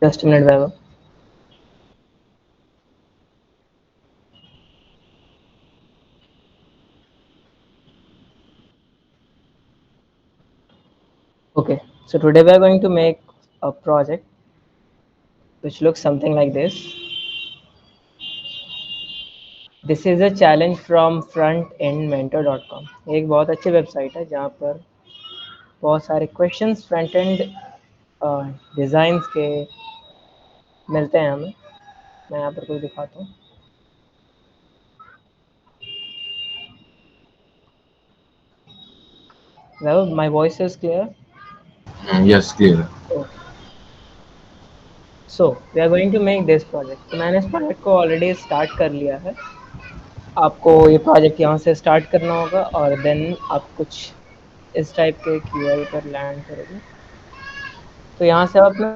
Just a minute, Vaibhav. Okay, so today we are going to make a project which looks something like this. This is a challenge from frontendmentor.com. ये एक बहुत अच्छी website है जहाँ पर बहुत सारे क्वेश्चंस फ्रंट एंड डिज़ाइंस के मिलते हैं हमें. मैं यहाँ पर कुछ दिखाता हूँ. Well, my voice is clear. Yes, clear. Okay. So we are going to make this project. तो मैंने इस प्रोजेक्ट को ऑलरेडी स्टार्ट कर लिया है. आपको ये प्रोजेक्ट यहाँ से स्टार्ट करना होगा और देन आप कुछ इस टाइप के यूआई पर लैंड करोगे. तो यहाँ से आप अपने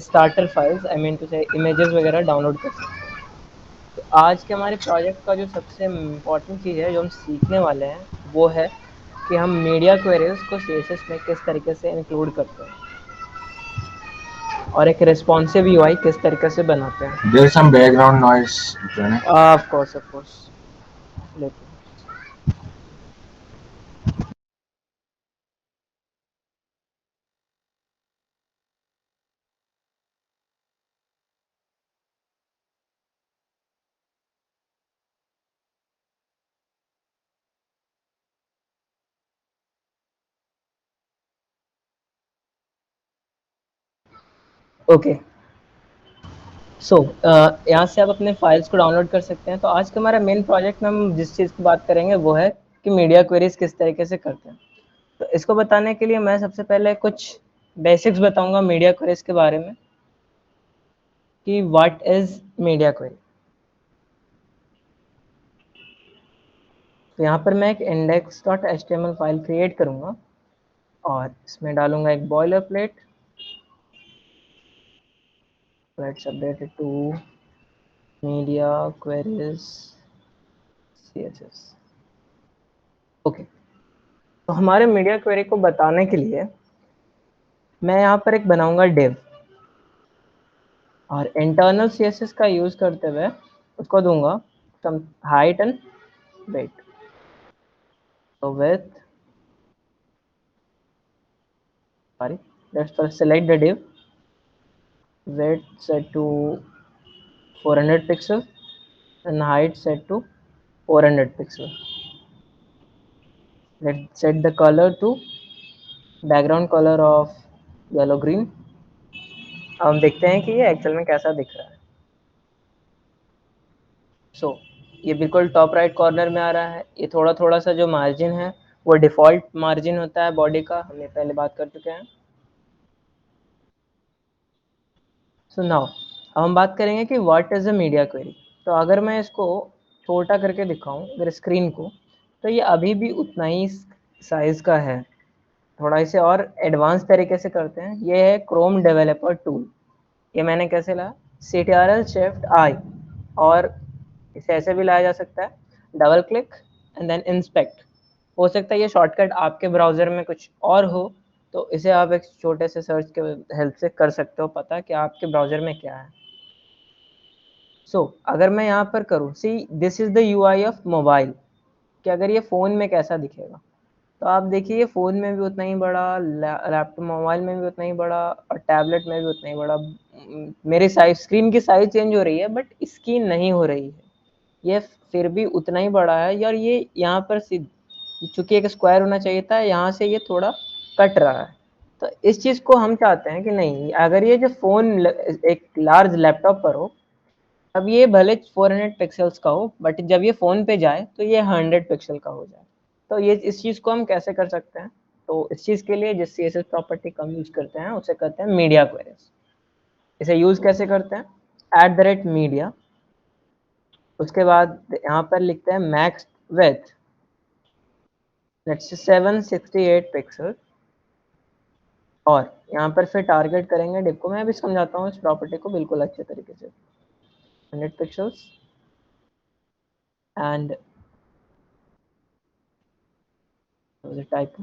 starter files I mean to say images वगैरह डाउनलोड कर सकते हैं. तो आज के हमारे प्रोजेक्ट का जो सबसे इम्पोर्टेंट चीज़ है जो हम सीखने वाले हैं वो है कि हम मीडिया क्वेरीज को सीएसएस में किस तरीके से इंक्लूड करते हैं और एक रिस्पॉन्सिव यूआई किस तरीके से बनाते हैं. There's some background noise, Pranay. Of course लेते हैं. ओके. सो यहाँ से आप अपने फाइल्स को डाउनलोड कर सकते हैं. तो आज का हमारा मेन प्रोजेक्ट में हम जिस चीज़ की बात करेंगे वो है कि मीडिया क्वेरीज किस तरीके से करते हैं. तो इसको बताने के लिए मैं सबसे पहले कुछ बेसिक्स बताऊंगा मीडिया क्वेरीज के बारे में कि व्हाट इज मीडिया क्वेरी. तो यहाँ पर मैं एक index.html फाइल क्रिएट करूँगा और इसमें डालूंगा एक boilerplate. Let's update it to media queries css. Okay. तो हमारे मीडिया क्वेरी को बताने के लिए मैं यहाँ पर एक बनाऊंगा div और इंटरनल css का यूज़ करते हुए उसको दूंगा some height and weight. So with sorry, let's first select the div. Weight set to 400 pixel and height set to 400 pixel. Let's set the color to background color of yellow green. अब हम देखते हैं कि ये actual में कैसा दिख रहा है. सो ये बिल्कुल टॉप राइट कॉर्नर में आ रहा है. ये थोड़ा थोड़ा सा जो मार्जिन है वो डिफ़ॉल्ट मार्जिन होता है बॉडी का, हमने पहले बात कर चुके हैं. सो नाउ अब हम बात करेंगे कि what is a media query. तो अगर मैं इसको छोटा करके दिखाऊं अगर स्क्रीन को तो ये अभी भी उतना ही साइज़ का है. थोड़ा इसे और एडवांस तरीके से करते हैं. ये है क्रोम डेवलपर टूल. ये मैंने कैसे लाया, CTRL शिफ्ट आई और इसे ऐसे भी लाया जा सकता है double click and then inspect. हो सकता है ये शॉर्टकट आपके ब्राउज़र में कुछ और हो तो इसे आप एक छोटे से सर्च के हेल्प से कर सकते हो पता कि आपके ब्राउज़र में क्या है. अगर मैं यहाँ पर करूँ see this is the UI of mobile कि अगर ये फ़ोन में कैसा दिखेगा. तो आप देखिए ये फ़ोन में भी उतना ही बड़ा, लैपटॉप मोबाइल में भी उतना ही बड़ा और टैबलेट में भी उतना ही बड़ा. मेरे साइज स्क्रीन की साइज़ चेंज हो रही है बट इसकी नहीं हो रही है. ये फिर भी उतना ही बड़ा है यार. ये यहाँ पर चूँकि एक स्क्वायर होना चाहिए था यहाँ से ये थोड़ा कट रहा है. तो इस चीज़ को हम चाहते हैं कि नहीं, अगर ये जो फ़ोन एक लार्ज लैपटॉप पर हो अब ये भले 400 पिक्सल्स का हो बट जब ये फ़ोन पे जाए तो ये 100 पिक्सल का हो जाए. तो ये इस चीज़ को हम कैसे कर सकते हैं. तो इस चीज़ के लिए जिस CSS प्रॉपर्टी का हम यूज़ करते हैं उसे कहते हैं मीडिया क्वेरीज. इसे यूज़ कैसे करते हैं, @media. उसके बाद यहाँ पर लिखते हैं max width let's say 768 pixel और यहाँ पर फिर टारगेट करेंगे डिव को. मैं भी समझाता हूँ इस प्रॉपर्टी को बिल्कुल अच्छे तरीके से. 100 pixels and type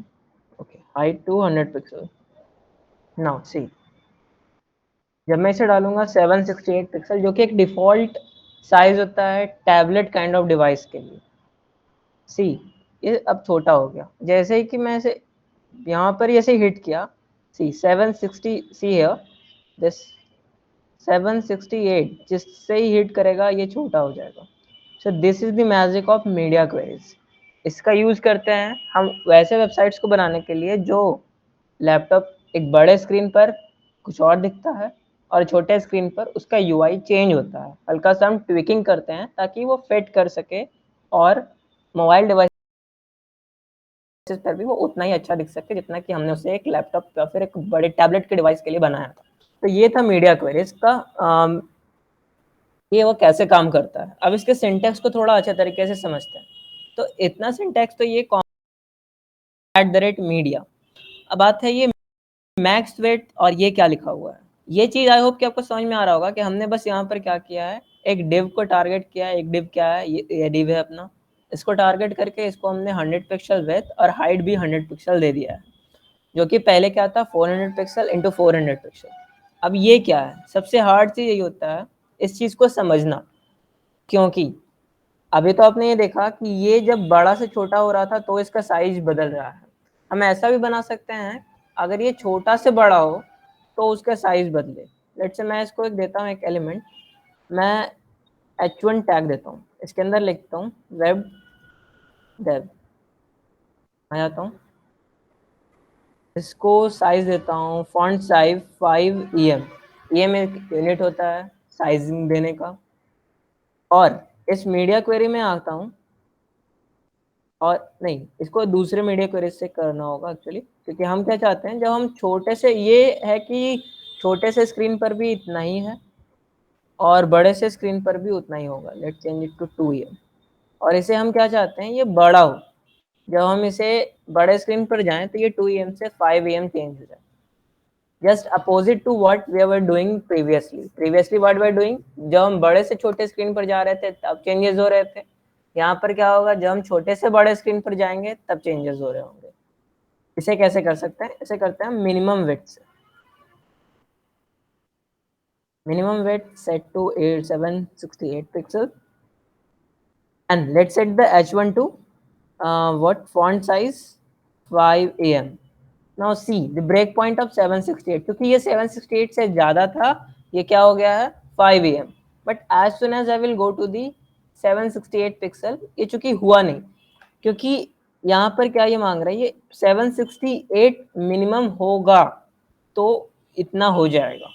okay height to 100 pixel. Now see जब मैं इसे डालूंगा 768 पिक्सल, जो कि एक डिफ़ॉल्ट साइज़ होता है टैबलेट काइंड ऑफ डिवाइस के लिए। सी, ये अब छोटा हो गया। जैसे ही कि मैं इसे यहाँ पर ऐसे हिट किया, सी 760, सी हियर दिस 768, जिससे ही हिट करेगा ये छोटा हो जाएगा। So this is the magic of media queries. इसका यूज़ करते हैं हम वैसे वेबसाइट्स को बनाने के लिए जो लैपटॉप एक बड़े स्क्रीन पर कुछ और दिखता है और छोटे स्क्रीन पर उसका यूआई चेंज होता है। हल्का सा हम ट्विकिंग करते हैं ताकि वो फिट कर सके और मोबाइल डिवाइस पर भी वो उतना ही अच्छा दिख सके जितना कि हमने उसे एक लैपटॉप या फिर एक बड़े टैबलेट के डिवाइस के लिए बनाया था। तो ये था मीडिया क्वेरीज का ये वो कैसे काम करता है। अब इसके सिंटैक्स को थोड़ा अच्छे तरीके से समझते हैं। तो इतना सिंटैक्स तो ये @मीडिया। अब बात है ये मैक्स वेट और ये क्या लिखा हुआ है। ये चीज़ आई होप कि आपको समझ में आ रहा होगा कि हमने बस यहाँ पर क्या किया है, एक डिव को टारगेट किया है। एक डिव क्या है, ये डिव है अपना, इसको टारगेट करके इसको हमने 100 पिक्सल विड्थ और हाइट भी 100 पिक्सल दे दिया है, जो कि पहले क्या था 400 पिक्सल इंटू 400 पिक्सल। अब ये क्या है, सबसे हार्ड चीज़ यही होता है इस चीज़ को समझना, क्योंकि अभी तो आपने ये देखा कि ये जब बड़ा से छोटा हो रहा था तो इसका साइज बदल रहा है। हम ऐसा भी बना सकते हैं, अगर ये छोटा से बड़ा हो तो उसका साइज बदले। लेट्स से मैं इसको एक देता हूँ एक एलिमेंट, मैं h1 टैग देता हूँ, इसके अंदर लिखता हूँ वेब डेव, आ जाता हूँ, इसको साइज देता हूँ फॉन्ट साइज 5 em एक यूनिट होता है साइजिंग देने का। और इस मीडिया क्वेरी में आता हूँ, और नहीं, इसको दूसरे मीडिया क्वेरी से करना होगा एक्चुअली, क्योंकि हम क्या चाहते हैं, जब हम छोटे से, ये है कि छोटे से स्क्रीन पर भी इतना ही है और बड़े से स्क्रीन पर भी उतना ही होगा। Let change it to 2 em। और इसे हम क्या चाहते हैं, ये बड़ा हो। जब हम इसे बड़े स्क्रीन पर जाएं तो ये 2 em से 5 em चेंज हो जाए। Just opposite to what we were doing previously what we are doing, जब हम बड़े से छोटे स्क्रीन पर जा रहे थे तब चेंजेस हो रहे थे। यहाँ पर क्या होगा, जब हम छोटे से बड़े स्क्रीन पर जाएंगे तब चेंजेस हो रहे होंगे। इसे कैसे कर सकते हैं, इसे करते हैं मिनिमम विड्थ से। Minimum width set to 768 pixel and let's set the h1 to what font size 5 am। now see the break point of 768, क्योंकि ये 768 से ज़्यादा था, ये क्या हो गया है 5 am। But as soon as I will go to the 768 pixel, ये चूंकि हुआ नहीं, क्योंकि यहाँ पर क्या ये मांग रहा है, ये 768 मिनिमम होगा तो इतना हो जाएगा।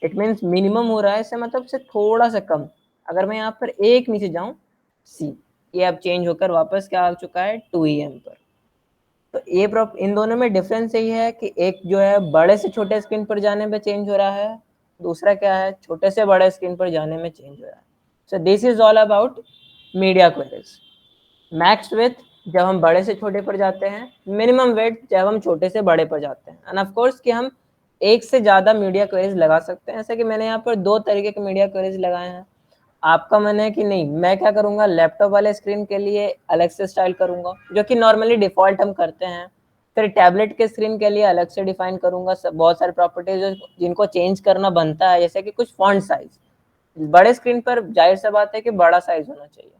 इट मीन्स मिनिमम हो रहा है, इससे मतलब से थोड़ा सा कम। अगर मैं यहाँ पर एक नीचे जाऊँ, सी ये अब चेंज होकर वापस क्या आ चुका है 2 em पर। तो ये इन दोनों में डिफरेंस यही है कि एक जो है बड़े से छोटे स्क्रीन पर जाने में चेंज हो रहा है, दूसरा क्या है छोटे से बड़े स्क्रीन पर जाने में चेंज हो रहा है। So this is all about media queries. Max width जब हम बड़े से छोटे पर जाते हैं, मिनिमम विड्थ जब हम छोटे से बड़े पर जाते हैं। एंड ऑफ कोर्स कि हम एक से ज़्यादा मीडिया क्वेरीज लगा सकते हैं, ऐसे कि मैंने यहाँ पर 2 तरीके के मीडिया क्वेरीज लगाए हैं। आपका मन है कि नहीं, मैं क्या करूँगा, लैपटॉप वाले स्क्रीन के लिए अलग से स्टाइल करूँगा, जो कि नॉर्मली डिफ़ॉल्ट हम करते हैं। फिर टैबलेट के स्क्रीन के लिए अलग से डिफाइन करूँगा बहुत सारे प्रॉपर्टीज जिनको चेंज करना बनता है, जैसे कि कुछ फॉन्ट साइज। बड़े स्क्रीन पर जाहिर सा बात है कि बड़ा साइज होना चाहिए,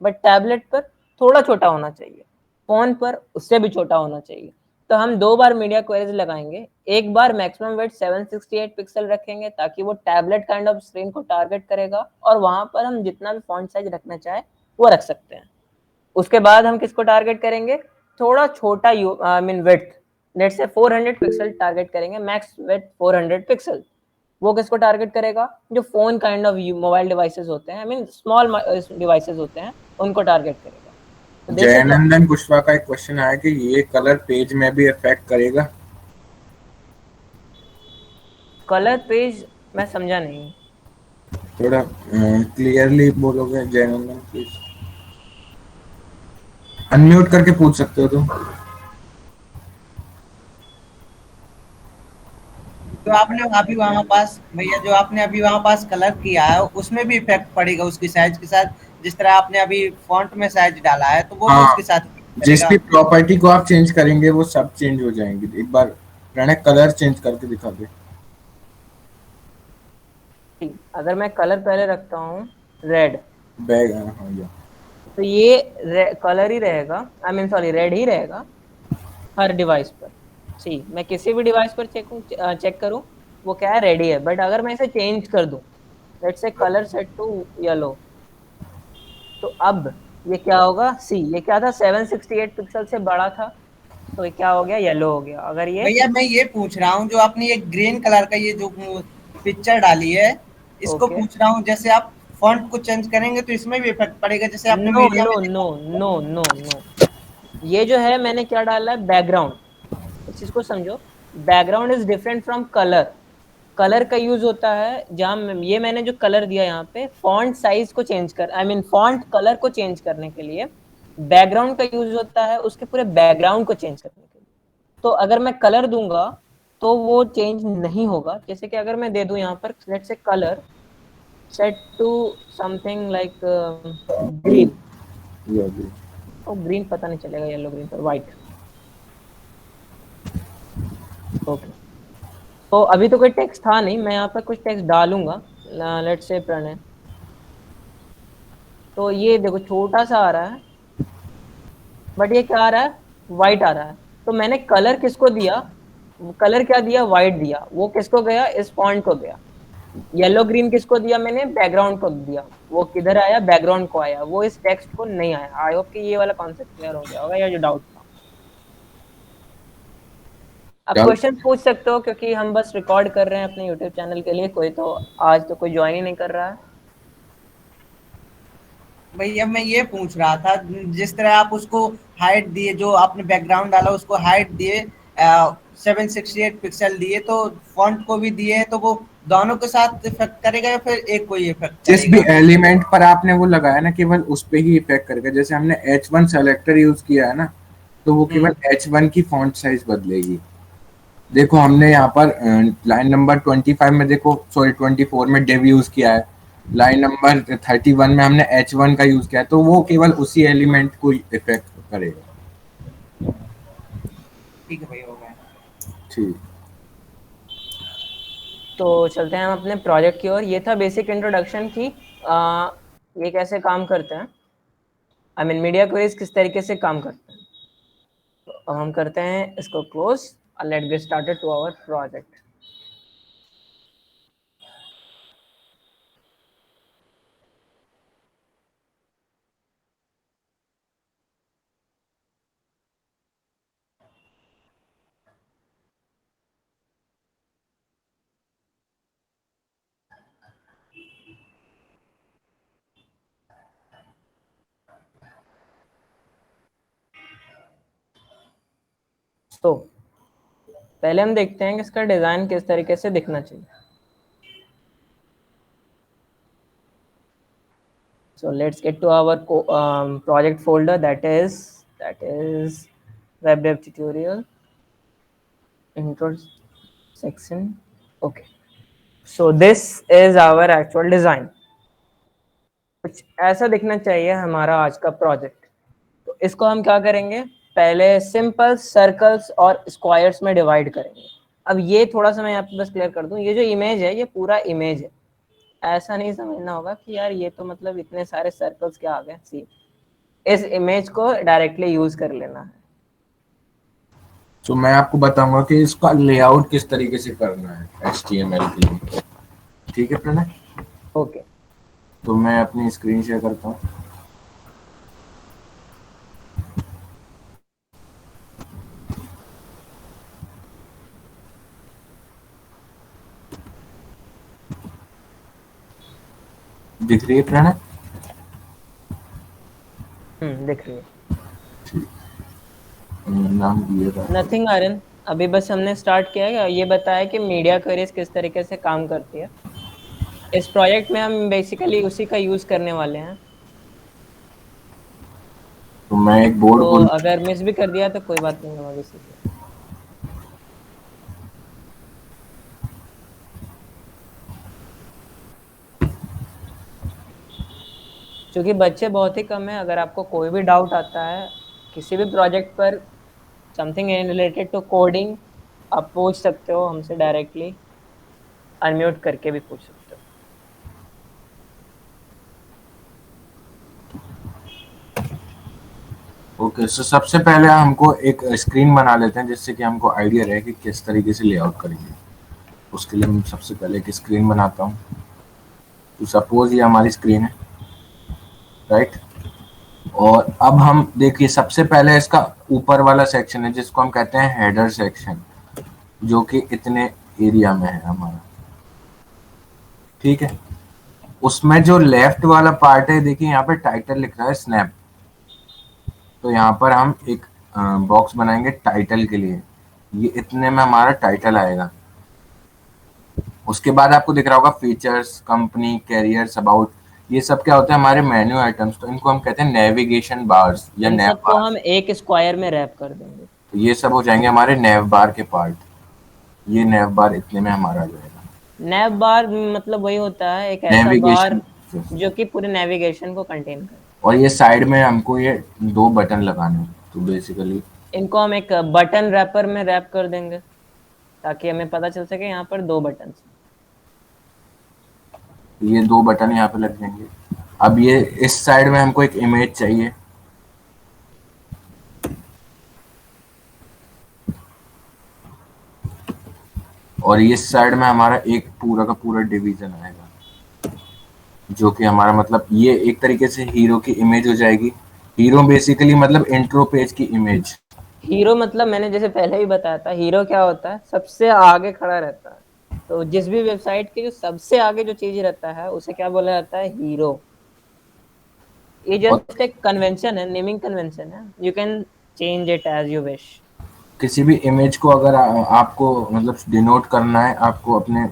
बट टैबलेट पर थोड़ा छोटा होना चाहिए, फोन पर उससे भी छोटा होना चाहिए। तो हम 2 बार मीडिया क्वेरीज लगाएंगे। एक बार मैक्सिमम वेट 768 पिक्सल रखेंगे ताकि वो टैबलेट काइंड ऑफ स्क्रीन को टारगेट करेगा, और वहां पर हम जितना भी फॉन्ट साइज रखना चाहे वो रख सकते हैं। उसके बाद हम किसको टारगेट करेंगे, थोड़ा छोटा I mean width, let's say 400 pixel target करेंगे, मैक्स विड्थ 400 पिक्सल। वो किसको टारगेट करेगा, जो phone kind of mobile devices होते हैं, आई मीन स्मॉल डिवाइसेस होते हैं, उनको टारगेट करेगा। जयनंदन पुष्पा का एक क्वेश्चन आया कि ये कलर पेज में भी इफेक्ट करेगा। कलर पेज मैं समझा नहीं, थोड़ा क्लियरली बोलोगे जयनंदन प्लीज? अनम्यूट करके पूछ सकते हो तुम। जो आपने अभी वहां पास भैया, जो आपने अभी वहां पास कलर किया है उसमें भी इफेक्ट पड़ेगा उसकी साइज के साथ, जिस तरह आपने अभी फॉन्ट में साइज डाला है तो वो भी उसके साथ जिस भी प्रॉपर्टी को आप चेंज करेंगे वो सब चेंज हो जाएंगे। एक बार प्रणय कलर चेंज करके दिखा दे। अगर मैं कलर पहले रखता हूँ रेड, बैग, हाँ या तो ये कलर ही रहेगा, आई मीन सॉरी रेड ही रहेगा हर डिवाइस पर। सी मैं किसी भी डिवाइस पर चेक करूँ वो क्या है, रेडी है। बट अगर मैं इसे चेंज कर दूँ, let's say colour set to yellow, तो अब ये क्या होगा, सी ये क्या था 768 पिक्सल से बड़ा था, तो ये क्या हो गया, येलो हो गया। अगर ये भैया मैं ये पूछ रहा हूँ, जो आपने ये ग्रीन कलर का ये जो पिक्चर डाली है, इसको ओके, पूछ रहा हूँ, जैसे आप फॉन्ट को चेंज करेंगे तो इसमें भी इफेक्ट पड़ेगा, जैसे आपने नो मीडिया नो में नो देखा। नो नो नो, ये जो है मैंने क्या डाला है, बैकग्राउंड। इस चीज को समझो, background is different from colour. Colour का यूज होता है जहां ये मैंने जो कलर दिया यहाँ पे फॉन्ट साइज को चेंज कर, आई मीन फॉन्ट कलर को चेंज करने के लिए। बैकग्राउंड का यूज होता है उसके पूरे बैकग्राउंड को चेंज करने के लिए। तो अगर मैं कलर दूंगा तो वो चेंज नहीं होगा। जैसे कि अगर मैं दे दूं यहाँ पर let's colour set to something like green, ये तो ग्रीन पता नहीं चलेगा, येलो ग्रीन पर व्हाइट। ओके, तो अभी तो कोई टेक्स्ट था नहीं, मैं यहाँ पर कुछ टेक्स्ट डालूंगा, लेट से प्रणय। तो ये देखो छोटा सा आ रहा है, बट ये क्या आ रहा है, व्हाइट आ रहा है। तो मैंने कलर किसको दिया, कलर क्या दिया, व्हाइट दिया। वो किसको गया, इस फॉन्ट को गया। येलो ग्रीन किसको दिया, मैंने बैकग्राउंड को दिया। वो किधर आया, बैकग्राउंड को आया, वो इस टेक्स्ट को नहीं आया। आई होप कि ये वाला कॉन्सेप्ट क्लियर हो गया होगा, या जो डाउट था। आप डाउट। क्वेश्चन पूछ सकते हो, क्योंकि हम बस रिकॉर्ड कर रहे हैं अपने यूट्यूब चैनल के लिए। कोई तो आज तो कोई ज्वाइन ही नहीं कर रहा है। भैया मैं ये पूछ रहा था, जिस तरह आप उसको हाइट दिए, जो आपने बैकग्राउंड डाला उसको हाइट दिए, 768 पिक्सल दिए, तो फॉन्ट को भी दिए हैं, तो वो दोनों के साथ इफेक्ट करेगा या फिर एक को ही इफेक्ट जिस भी करेगा? एलिमेंट पर आपने वो लगाया ना, केवल उस पे ही इफेक्ट करेगा। जैसे हमने H1 सेलेक्टर यूज किया है ना, तो वो केवल H1 की फॉन्ट साइज बदलेगी। देखो हमने यहाँ पर लाइन नंबर 25 में, देखो सॉरी 24 में डिव यूज किया है। लाइन नंबर 31 में हमने H1 का यूज किया है, तो वो केवल उसी एलिमेंट को इफेक्ट करेगा। ठीक है भैया, हो गया। ठीक। तो चलते हैं हम अपने प्रोजेक्ट की ओर। ये था बेसिक इंट्रोडक्शन की ये कैसे काम करते हैं, आई मीन मीडिया क्वेरीज किस तरीके से काम करते हैं। तो अब हम करते हैं इसको close, let get started to our project. तो पहले हम देखते हैं कि इसका डिजाइन किस तरीके से दिखना चाहिए। So let's get to our project folder, that is web dev tutorial intro section. Okay, so this is our actual design। कुछ ऐसा दिखना चाहिए हमारा आज का प्रोजेक्ट। तो इसको हम क्या करेंगे, पहले सिंपल सर्कल्स और स्क्वायर्स में डिवाइड करेंगे। अब ये थोड़ा सा मैं यहाँ पे बस क्लियर कर दूं, ये जो इमेज है ये पूरा इमेज है। ऐसा नहीं समझना होगा कि यार ये तो मतलब इतने सारे सर्कल्स क्या आ गए। सी इस इमेज को डायरेक्टली यूज कर लेना है। तो मैं आपको बताऊंगा कि इसका लेआउट किस तरीके से करना है HTML के लिए। ठीक है प्रणय? ओके, तो मैं अपनी स्क्रीन शेयर करता हूँ। दिख रही है प्रणय? दिख रही है। नाम दिए था। नथिंग आर्यन, अभी बस हमने स्टार्ट किया है। ये बताया कि मीडिया क्वेरीज किस तरीके से काम करती है। इस प्रोजेक्ट में हम बेसिकली उसी का यूज करने वाले हैं। तो मैं एक बोर्ड तो खोल। अगर मिस भी कर दिया तो कोई बात नहीं, हम अभी सीख लेंगे। क्योंकि बच्चे बहुत ही कम है, अगर आपको कोई भी डाउट आता है किसी भी प्रोजेक्ट पर, समथिंग रिलेटेड टू कोडिंग, आप पूछ सकते हो हमसे डायरेक्टली, अनम्यूट करके भी पूछ सकते हो। ओके, सो सबसे पहले हमको एक स्क्रीन बना लेते हैं जिससे कि हमको आइडिया रहे कि किस तरीके से लेआउट करेंगे। उसके लिए मैं सबसे पहले एक स्क्रीन बनाता हूँ। तो सपोज ये हमारी स्क्रीन है, राइट। और अब हम देखिए सबसे पहले इसका ऊपर वाला सेक्शन है जिसको हम कहते हैं हेडर सेक्शन, जो कि इतने एरिया में है हमारा, ठीक है। उसमें जो लेफ्ट वाला पार्ट है, देखिए यहाँ पे टाइटल लिख रहा है स्नैप, तो यहाँ पर हम एक बॉक्स बनाएंगे टाइटल के लिए। ये इतने में हमारा टाइटल आएगा। उसके बाद आपको दिख रहा होगा फीचर्स, कंपनी, कैरियर्स, अबाउट। ये सब क्या होता है, हमारे मेन्यू आइटम्स, तो इनको हम कहते हैं नेविगेशन बार्स या इन नैव सबको बार। हम एक स्क्वायर में रैप कर देंगे। तो ये सब हो जाएंगे हमारे नैव बार के पार्ट। ये नैव बार इतने में हमारा आ जाएगा। नैव बार मतलब वही होता है, एक ऐसा बार नेविगेशन, जो कि पूरे नेविगेशन को कंटेन करे। और ये साइड में हमको ये 2 बटन लगाने हैं। तो बेसिकली इनको हम एक बटन रैपर में रैप कर देंगे ताकि हमें पता चल सके यहाँ पर 2 बटन। ये 2 बटन यहाँ पे लग जाएंगे। अब ये इस साइड में हमको एक इमेज चाहिए, और इस साइड में हमारा एक पूरा का पूरा डिवीजन आएगा, जो कि हमारा मतलब ये एक तरीके से हीरो की इमेज हो जाएगी। हीरो बेसिकली मतलब इंट्रो पेज की इमेज। हीरो मतलब मैंने जैसे पहले ही बताया था, हीरो क्या होता है, सबसे आगे खड़ा रहता है। तो जिस भी वेबसाइट के जो सबसे आगे जो चीज रहता है उसे क्या बोला जाता है, हीरो। ये और जस्ट एक कन्वेंशन है, नेमिंग कन्वेंशन है। You can change it as you wish. किसी भी इमेज को अगर आपको मतलब डिनोट करना है आपको अपने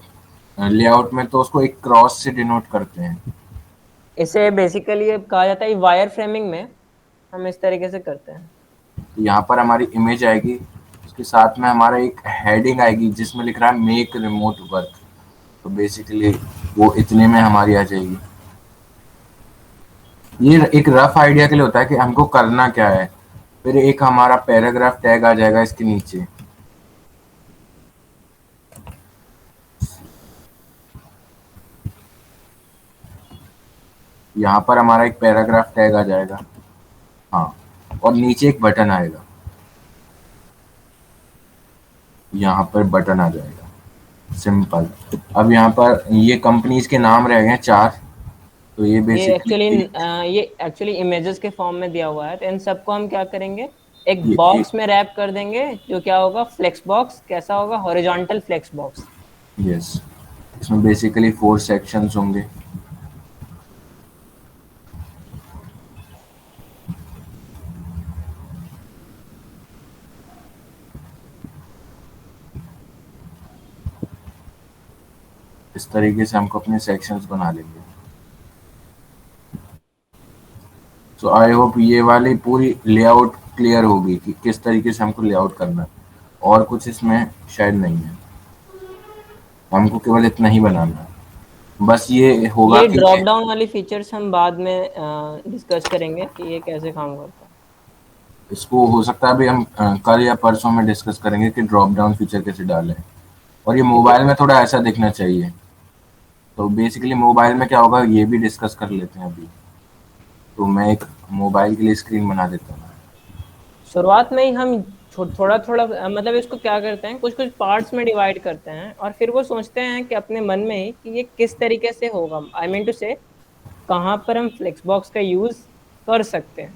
लेआउट में, तो उसको एक क्रॉस से डिनोट करते हैं। इसे बेसिकली कहा जाता है वायर फ्रेमिंग में हम इस तरीके से करते हैं। तो यहाँ पर हमारी इमेज आएगी, उसके साथ में हमारा एक हेडिंग आएगी जिसमें लिख रहा है मेक रिमोट वर्क। तो बेसिकली वो इतने में हमारी आ जाएगी। ये एक रफ आइडिया के लिए होता है कि हमको करना क्या है। फिर एक हमारा पैराग्राफ टैग आ जाएगा इसके नीचे। यहाँ पर हमारा एक पैराग्राफ टैग आ जाएगा, हाँ। और नीचे एक बटन आएगा, यहाँ पर बटन आ जाएगा, सिंपल। अब यहाँ पर ये कंपनीज के नाम रह गए 4। तो ये बेसिकली ये एक्चुअली इमेजेस के फॉर्म में दिया हुआ है। तो इन सबको हम क्या करेंगे, एक ये बॉक्स में रैप कर देंगे, जो क्या होगा, फ्लेक्स बॉक्स। कैसा होगा, हॉरिजॉन्टल फ्लेक्स बॉक्स। यस, इसमें बेसिकली 4 सेक्शंस होंगे। इस तरीके से हमको अपने सेक्शंस बना लेंगे। सो आई होप ये वाली पूरी लेआउट क्लियर होगी कि किस तरीके से हमको लेआउट करना है। और कुछ इसमें शायद नहीं है, हमको केवल इतना ही बनाना है। बस ये होगा ये कि ड्रॉप डाउन वाली फीचर्स हम बाद में डिस्कस करेंगे कि ये कैसे काम करता है। इसको हो सकता है अभी हम कल या परसों में डिस्कस करेंगे कि ड्रॉप डाउन फीचर कैसे डालें। और ये मोबाइल में थोड़ा ऐसा दिखना चाहिए। तो बेसिकली मोबाइल में क्या होगा ये भी डिस्कस कर लेते हैं अभी। तो मैं एक मोबाइल के लिए स्क्रीन बना देता हूँ। शुरुआत में ही हम थोड़ा थोड़ा मतलब इसको क्या करते हैं, कुछ कुछ पार्ट्स में डिवाइड करते हैं और फिर वो सोचते हैं कि अपने मन में ही कि ये किस तरीके से होगा। आई मीन टू से कहाँ पर हम फ्लेक्स बॉक्स का यूज कर सकते हैं।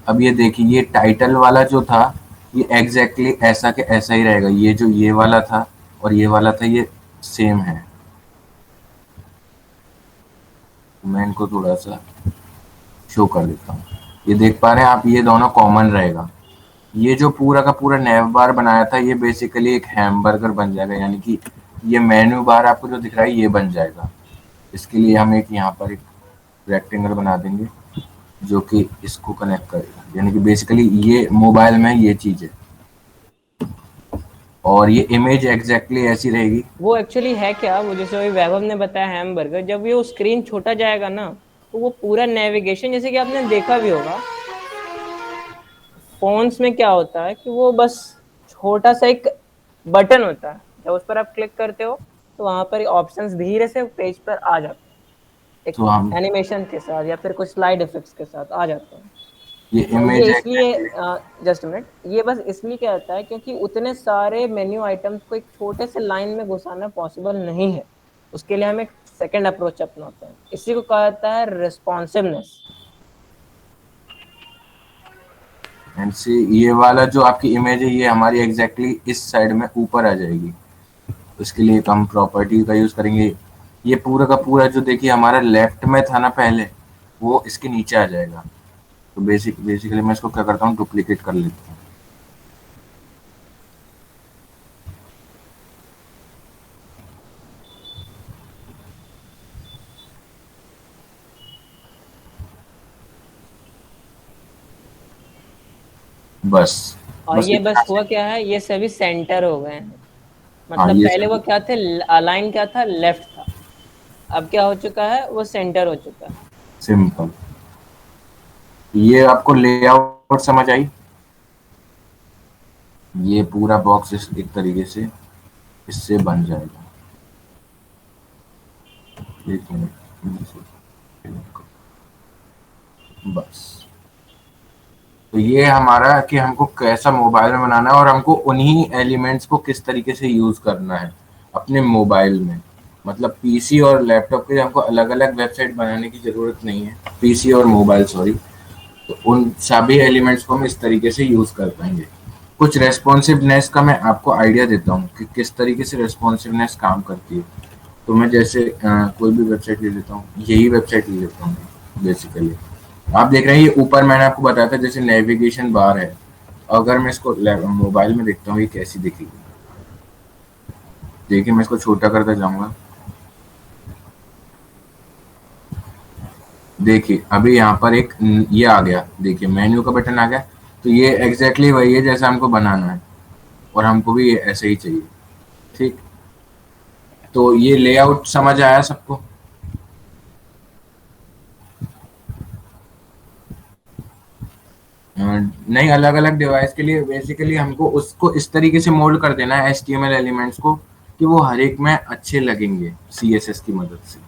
अब ये देखिए, ये टाइटल वाला जो था ये एग्जैक्टली ऐसा के ऐसा ही रहेगा। ये जो ये वाला था और ये वाला था ये सेम है। मैं इनको थोड़ा सा शो कर देता हूँ। ये देख पा रहे हैं आप, ये दोनों कॉमन रहेगा। ये जो पूरा का पूरा नैव बार बनाया था ये बेसिकली एक हैमबर्गर बन जाएगा, यानी कि ये मेन्यू बार आपको जो दिख रहा है ये बन जाएगा। इसके लिए हम एक यहाँ पर एक रेक्टेंगल बना देंगे जो कि इसको कनेक्ट करेगा, यानी कि बेसिकली ये मोबाइल में ये चीज़ है। और ये इमेज एग्जैक्टली ऐसी रहेगी। वो एक्चुअली है क्या, वो जैसे अभी वैभव ने बताया हैमबर्गर, जब ये स्क्रीन छोटा जाएगा ना तो वो पूरा नेविगेशन, जैसे कि आपने देखा भी होगा फोन्स में क्या होता है कि वो बस छोटा सा एक बटन होता है, जब उस पर आप क्लिक करते हो तो वहां पर ऑप्शंस धीरे से पेज पर आ जाते हैं, तो हम एक एनिमेशन के साथ या फिर कुछ स्लाइड इफेक्ट्स के साथ आ जाते हैं। ये तो इमेज ये है इसलिए क्या? जस्ट मिनट, ये बस इसलिए कहता है क्योंकि उतने सारे मेन्यू आइटम्स को एक छोटे से लाइन में घुसाना पॉसिबल नहीं है। उसके लिए हम एक सेकंड अप्रोच अपनाते हैं, इसी को कहा जाता है रिस्पॉन्सिवनेस। एंड सी ये वाला जो आपकी इमेज है ये हमारी एग्जैक्टली इस साइड में ऊपर आ जाएगी। इसके लिए एक हम प्रॉपर्टी का यूज करेंगे। ये पूरा का पूरा जो देखिए हमारा लेफ्ट में था ना पहले, वो इसके नीचे आ जाएगा। तो बेसिकली मैं इसको क्या करता हूँ, डुप्लीकेट कर लेता हूँ। बस और बस ये इतना बस से। हुआ क्या है, ये सभी सेंटर हो गए हैं। हाँ मतलब ये पहले वो सही। क्या थे, अलाइन क्या था, लेफ्ट था। अब क्या हो चुका है, वो सेंटर हो चुका है। सिंपल। ये आपको लेआउट समझ आई? ये पूरा बॉक्स इस एक तरीके से इससे बन जाएगा। एक मिनट बस। तो ये हमारा कि हमको कैसा मोबाइल में बनाना है और हमको उन्हीं एलिमेंट्स को किस तरीके से यूज करना है अपने मोबाइल में। मतलब पीसी और लैपटॉप के लिए हमको अलग अलग वेबसाइट बनाने की जरूरत नहीं है, पीसी और मोबाइल सॉरी। तो उन सभी एलिमेंट्स को हम इस तरीके से यूज कर पाएंगे। कुछ रेस्पॉन्सिवनेस का मैं आपको आइडिया देता हूँ कि किस तरीके से रेस्पॉन्सिवनेस काम करती है। तो मैं जैसे कोई भी वेबसाइट ले लेता हूँ, यही वेबसाइट ले लेता हूँ बेसिकली। आप देख रहे हैं ये ऊपर मैंने आपको बताया था जैसे नेविगेशन बार है। अगर मैं इसको मोबाइल में देखता हूँ ये कैसी दिखेगी। देखिए मैं इसको छोटा करता जाऊंगा। देखिए अभी यहाँ पर एक ये आ गया, देखिए मेन्यू का बटन आ गया। तो ये एग्जैक्टली वही है जैसा हमको बनाना है और हमको भी ये ऐसे ही चाहिए। ठीक। तो ये लेआउट समझ आया सबको? नहीं, अलग अलग डिवाइस के लिए बेसिकली हमको उसको इस तरीके से मोल्ड कर देना है HTML एलिमेंट्स को कि वो हर एक में अच्छे लगेंगे CSS की मदद से।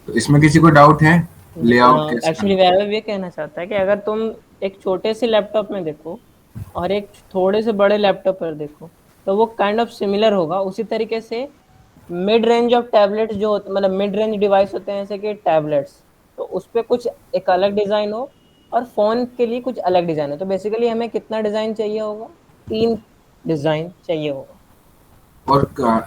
तो इसमें किसी को डाउट है लेआउट कैसे एक्चुअली करना? वैभव ये कहना चाहता है कि अगर तुम एक छोटे से लैपटॉप में देखो और एक थोड़े से बड़े लैपटॉप पर देखो, तो वो काइंड ऑफ सिमिलर होगा। उसी तरीके से मिड रेंज ऑफ टैबलेट्स जो होते, मतलब मिड रेंज डिवाइस होते हैं जैसे कि टैबलेट्स, तो उस पर कुछ एक अलग डिज़ाइन हो और फोन के लिए कुछ अलग डिज़ाइन हो। तो बेसिकली हमें कितना डिज़ाइन चाहिए होगा, 3 डिज़ाइन चाहिए होगा। और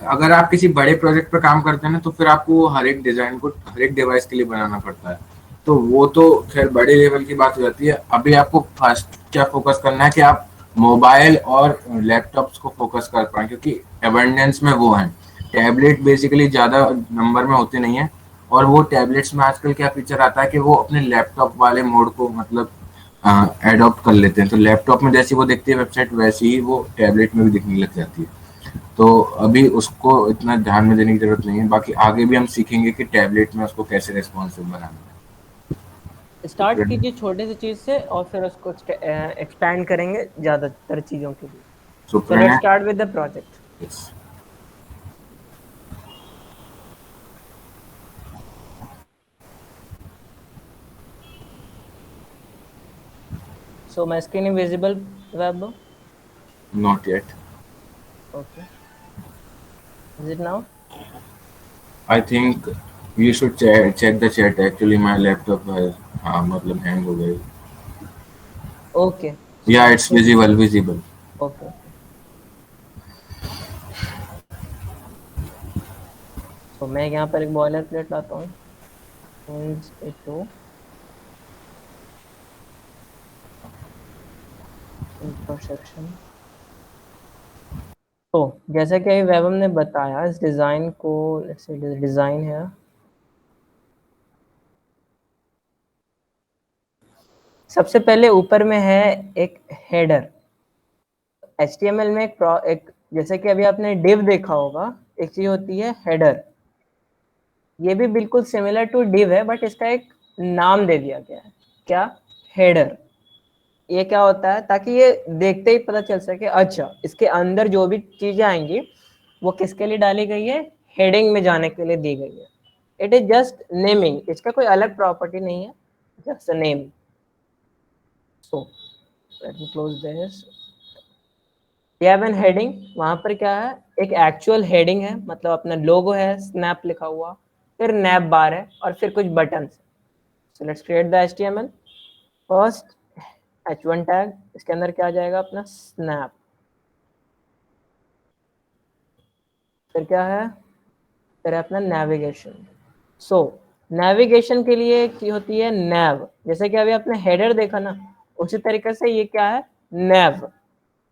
अगर आप किसी बड़े प्रोजेक्ट पर काम करते हैं ना तो फिर आपको हर एक डिजाइन को हर एक डिवाइस के लिए बनाना पड़ता है। तो वो तो खैर बड़े लेवल की बात हो जाती है। अभी आपको फर्स्ट क्या फोकस करना है कि आप मोबाइल और लैपटॉप्स को फोकस कर पाए, क्योंकि एबंडेंस में वो हैं। टैबलेट बेसिकली ज़्यादा नंबर में होते नहीं है। और वो टैबलेट्स में आजकल क्या फीचर आता है कि वो अपने लैपटॉप वाले मोड को मतलब एडॉप्ट कर लेते हैं। तो लैपटॉप में जैसी वो दिखती है वेबसाइट वैसी ही वो टैबलेट में भी दिखने लग जाती है। तो अभी उसको इतना ध्यान में देने की जरूरत नहीं है। बाकी आगे भी हम सीखेंगे कि टैबलेट में उसको कैसे रेस्पॉन्सिव बनाना है। तो स्टार्ट फिर कीजिए छोटे से चीज़ से और फिर उसको एक्सपैंड करेंगे ज़्यादातर चीज़ों के लिए। So so let's Pranay, start with the project. yes. So my screen is visible, web? Not yet. Okay, is it now? I think you should check the chat. Actually my laptop has हाँ मतलब hang हो गई। Okay, Yeah, so it's visible. Okay okay. So मैं यहाँ पर एक boiler plate लाता हूँ, चेंज इट टू इंटरसेक्शन। तो जैसा कि वैभव ने बताया, इस डिज़ाइन को, लेट्स से डिज़ाइन है, सबसे पहले ऊपर में है एक हेडर। HTML में एक जैसे कि अभी आपने div देखा होगा, एक चीज होती है हेडर। ये भी बिल्कुल सिमिलर टू div है, बट इसका एक नाम दे दिया गया है। क्या? हेडर। ये क्या होता है, ताकि ये देखते ही पता चल सके, अच्छा इसके अंदर जो भी चीजें आएंगी वो किसके लिए डाली गई है, हेडिंग में जाने के लिए दी गई है। इट इज जस्ट नेमिंग, इसका कोई अलग प्रॉपर्टी नहीं है, just name. So let me close this. ये हैव एन हेडिंग, वहां पर क्या है, एक एक्चुअल हेडिंग है, मतलब अपना लोगो है, स्नैप लिखा हुआ, फिर नैप बार है और फिर कुछ button. So let's create the HTML। First H1 tag, इसके अंदर क्या आ जाएगा अपना स्नैप। फिर क्या है, फिर है अपना नेविगेशन। सो नेविगेशन के लिए एक होती है नैव, जैसे कि अभी आपने हेडर देखा ना, उसी तरीके से ये क्या है, नैव।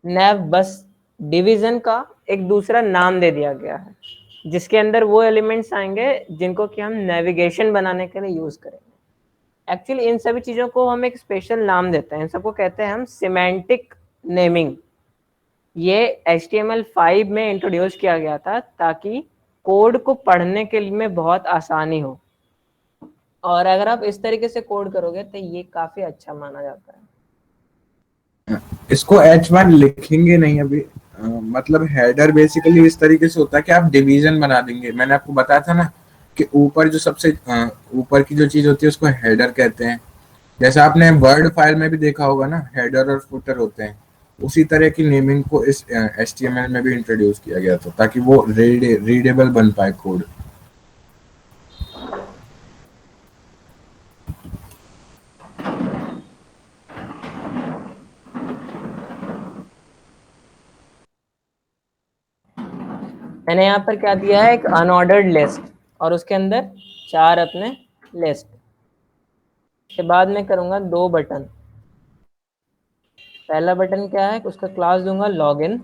नैव बस डिवीजन का एक दूसरा नाम दे दिया गया है, जिसके अंदर वो एलिमेंट्स आएंगे जिनको कि हम नेविगेशन बनाने के लिए यूज करेंगे। एक्चुअली इन सभी चीजों को हम एक स्पेशल नाम देते हैं, इन सबको कहते हैं हम सिमेंटिक नेमिंग। ये HTML5 में इंट्रोड्यूस किया गया था ताकि कोड को पढ़ने के लिए में बहुत आसानी हो, और अगर आप इस तरीके से कोड करोगे तो ये काफी अच्छा माना जाता है। इसको H1 लिखेंगे नहीं अभी। मतलब हेडर बेसिकली इस तरीके से होता है कि आप डिवीजन बना देंगे। मैंने आपको बताया था ना कि ऊपर जो सबसे ऊपर की जो चीज होती है उसको हेडर कहते हैं। जैसा आपने वर्ड फाइल में भी देखा होगा ना, हेडर और फुटर होते हैं। उसी तरह की नेमिंग को इस HTML में भी इंट्रोड्यूस किया गया था ताकि वो रीडेबल बन पाए कोड। मैंने यहाँ पर क्या दिया है, एक अनऑर्डर्ड लिस्ट, और उसके अंदर 4 अपने लिस्ट के बाद में करूंगा 2 बटन। पहला बटन क्या है, उसका क्लास दूंगा लॉगिन,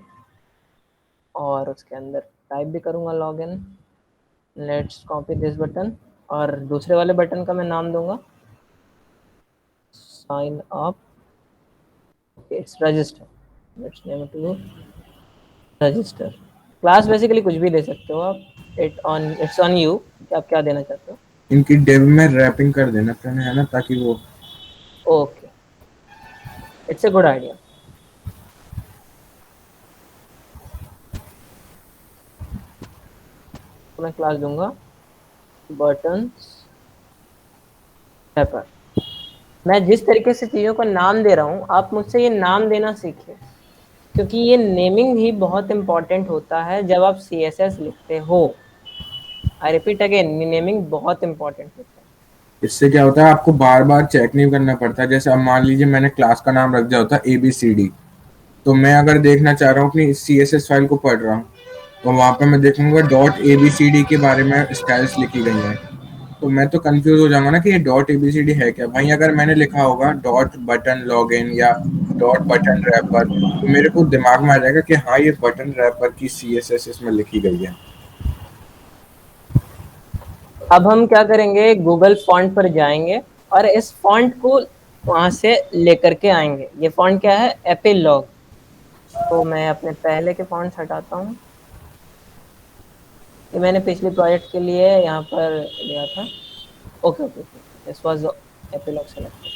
और उसके अंदर टाइप भी करूंगा login. Let's copy this button, और दूसरे वाले बटन का मैं नाम दूंगा sign up, it's register, let's name it to register. Class basically कुछ भी दे सकते हो आप, इट्स ऑन यू कि आप क्या देना चाहते हो। इनकी डेव में रैपिंग कर देना है ना, ताकि वो okay, it's a good idea. तो मैं क्लास दूंगा बटन रैपर। मैं जिस तरीके से चीज़ों को नाम दे रहा हूँ, आप मुझसे ये नाम देना सीखिए, क्योंकि ये नेमिंग ही बहुत इंपॉर्टेंट होता है जब आप CSS लिखते हो। आई रिपीट अगेन, नेमिंग बहुत इंपॉर्टेंट होता है। इससे क्या होता है, आपको बार बार चेक नहीं करना पड़ता। जैसे अब मान लीजिए मैंने क्लास का नाम रख दिया होता ABCD, तो मैं अगर देखना चाह रहा हूँ अपनी CSS फाइल को पढ़ रहा हूँ, तो वहां पे मैं देखूंगा .abcd के बारे में स्टाइल्स लिखी गई हैं। तो मैं तो कंफ्यूज हो जाऊंगा ना कि ये .abcd है क्या। वहीं अगर मैंने लिखा होगा .बटन लॉगिन या .बटन रैपर, तो मेरे को दिमाग में आ जाएगा कि हाँ, ये बटन रैपर की CSS इसमें लिखी गई है। अब हम क्या करेंगे, गूगल फॉन्ट पर जाएंगे और इस फॉन्ट को वहां से लेकर के आएंगे। ये फॉन्ट क्या है, एपिलॉग। तो मैं अपने पहले के फॉन्ट्स हटाता हूँ, ये मैंने पिछले प्रोजेक्ट के लिए यहाँ पर लिया था। Okay okay, this was epilogue selected.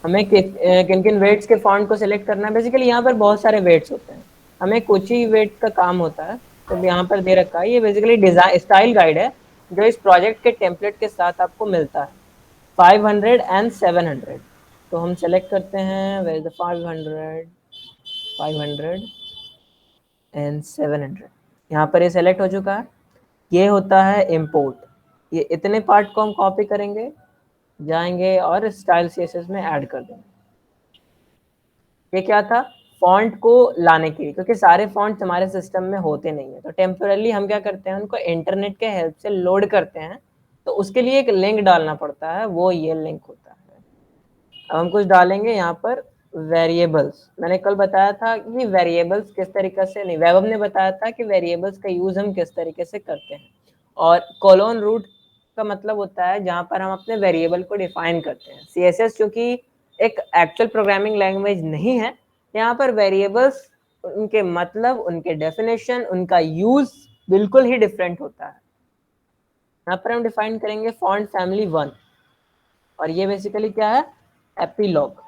हमें किन किन वेट्स के फॉन्ट को सिलेक्ट करना है। बेसिकली यहाँ पर बहुत सारे वेट्स होते हैं, हमें कुछ ही वेट का काम होता है। तो यहाँ पर दे रखा है, ये बेसिकली डिजाइन स्टाइल गाइड है जो इस प्रोजेक्ट के टेम्पलेट के साथ आपको मिलता है, 500 एंड 700। तो हम सेलेक्ट करते हैं वेयर इज द 500, 500 एंड 700। यहाँ पर ये सेलेक्ट हो चुका है। ये होता है इम्पोर्ट। ये इतने पार्ट को हम कॉपी करेंगे, जाएंगे और स्टाइल CSS में ऐड कर देंगे। ये क्या था, फॉन्ट को लाने के लिए, क्योंकि सारे फॉन्ट्स हमारे सिस्टम में होते नहीं है, तो टेम्पोरली हम क्या करते हैं, उनको इंटरनेट के हेल्प से लोड करते हैं। तो उसके लिए एक लिंक डालना पड़ता है, वो ये लिंक होता है। अब हम कुछ डालेंगे यहाँ पर वेरिएबल्स। मैंने कल बताया था कि वेरिएबल्स किस तरीके से, नहीं, वैभव ने बताया था कि वेरिएबल्स का यूज हम किस तरीके से करते हैं। और कोलोन रूट का मतलब होता है जहां पर हम अपने वेरिएबल को डिफाइन करते हैं। CSS चूंकि एक एक्चुअल प्रोग्रामिंग लैंग्वेज नहीं है, यहाँ पर वेरिएबल्स, उनके मतलब, उनके डेफिनेशन, उनका यूज बिल्कुल ही डिफरेंट होता है। यहाँ पर हम डिफाइन करेंगे फॉन्ट फैमिली 1, और ये बेसिकली क्या है, एपिलॉग।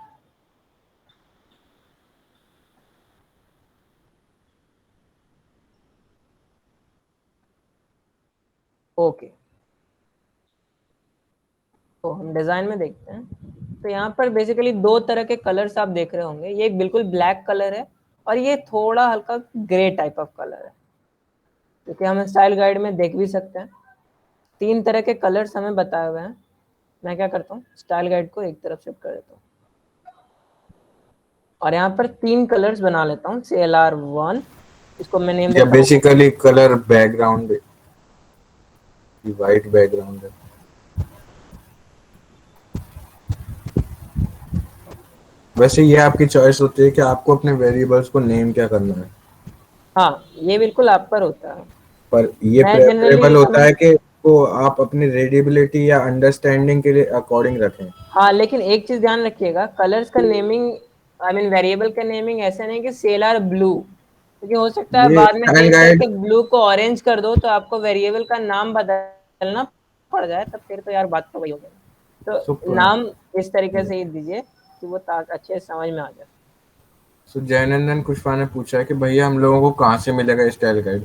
ओके, तो हम डिजाइन में देखते हैं। तो यहाँ पर बेसिकली दो तरह के कलर्स आप देख रहे होंगे, ये एक बिल्कुल ब्लैक कलर है और ये थोड़ा हल्का ग्रे टाइप ऑफ कलर है, क्योंकि हम स्टाइल गाइड में देख भी सकते हैं। तीन तरह के कलर्स हमें बताए हुए हैं। मैं क्या करता हूँ, स्टाइल गाइड को एक तरफ शिफ्ट कर देता हूँ और यहाँ पर तीन कलर्स बना लेता हूँ। CLR1, इसको मैं नेम या देता हूँ basically colour background white background है। वैसे ये आपकी चॉइस होती है कि आपको अपने वेरिएबल्स को नेम क्या करना है, हाँ, ये बिल्कुल आप पर होता है। पर ये मैं जनरली प्रेफरेबल होता समझ, है कि वो आप अपनी रीडेबिलिटी या अंडरस्टैंडिंग के लिए अकॉर्डिंग रखें। हाँ लेकिन एक चीज ध्यान रखिएगा, कलर्स का नेमिंग, आई मीन वेरिएबल का नेमिंग ऐसा नहीं कि CLR ब्लू, क्योंकि हो सकता है ये बाद में स्टाइल चेंज गाइड करके ब्लू को ऑरेंज कर दो तो आपको वेरिएबल का नाम बदलना पड़ जाए, तब फिर तो यार बात तो वही हो गई। तो सुपर। नाम इस तरीके से ही दीजिए कि वो अच्छे से समझ में आ जाए। सो जैनंदन कुशवाहा ने पूछा है कि भैया हम लोगों को कहाँ से मिलेगा स्टाइल गाइड।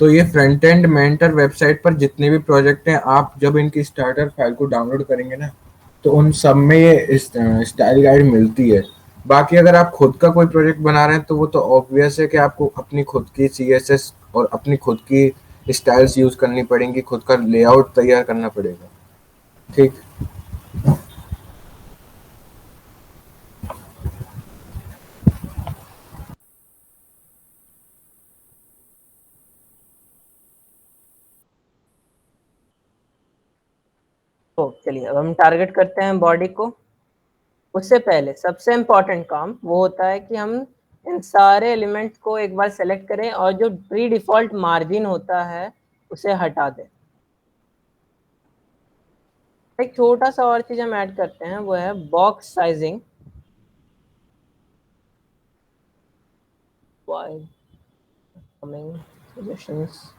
तो ये फ्रंट एंड मेंटर वेबसाइट पर जितने भी प्रोजेक्ट हैं, आप जब इनकी स्टार्टर फाइल को डाउनलोड करेंगे ना, तो उन सब में ये स्टाइल गाइड मिलती है। बाकी अगर आप खुद का कोई प्रोजेक्ट बना रहे हैं तो वो तो ऑब्वियस है कि आपको अपनी खुद की CSS और अपनी खुद की स्टाइल्स यूज करनी पड़ेंगी, खुद का लेआउट तैयार करना पड़ेगा। ठीक। तो चलिए अब हम टारगेट करते हैं बॉडी को। उससे पहले सबसे इम्पोर्टेंट काम वो होता है कि हम इन सारे एलिमेंट को एक बार सेलेक्ट करें और जो प्री डिफॉल्ट मार्जिन होता है उसे हटा दें। एक छोटा सा और चीज हम ऐड करते हैं, वो है box sizing. Why coming suggestions?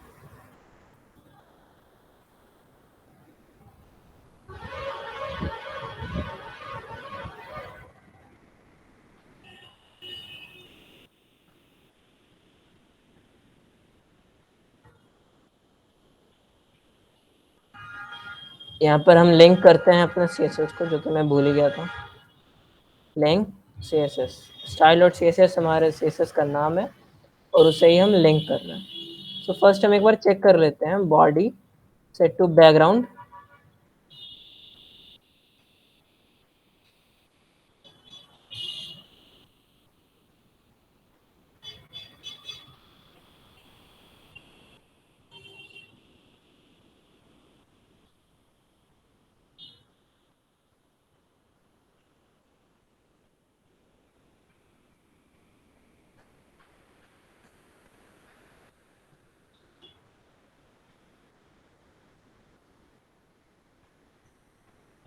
यहाँ पर हम लिंक करते हैं अपने CSS को, जो कि मैं भूल ही गया था। लिंक CSS, स्टाइल और CSS हमारे CSS का नाम है और उसे ही हम लिंक कर रहे हैं। सो फर्स्ट हम एक बार चेक कर लेते हैं, body set to background.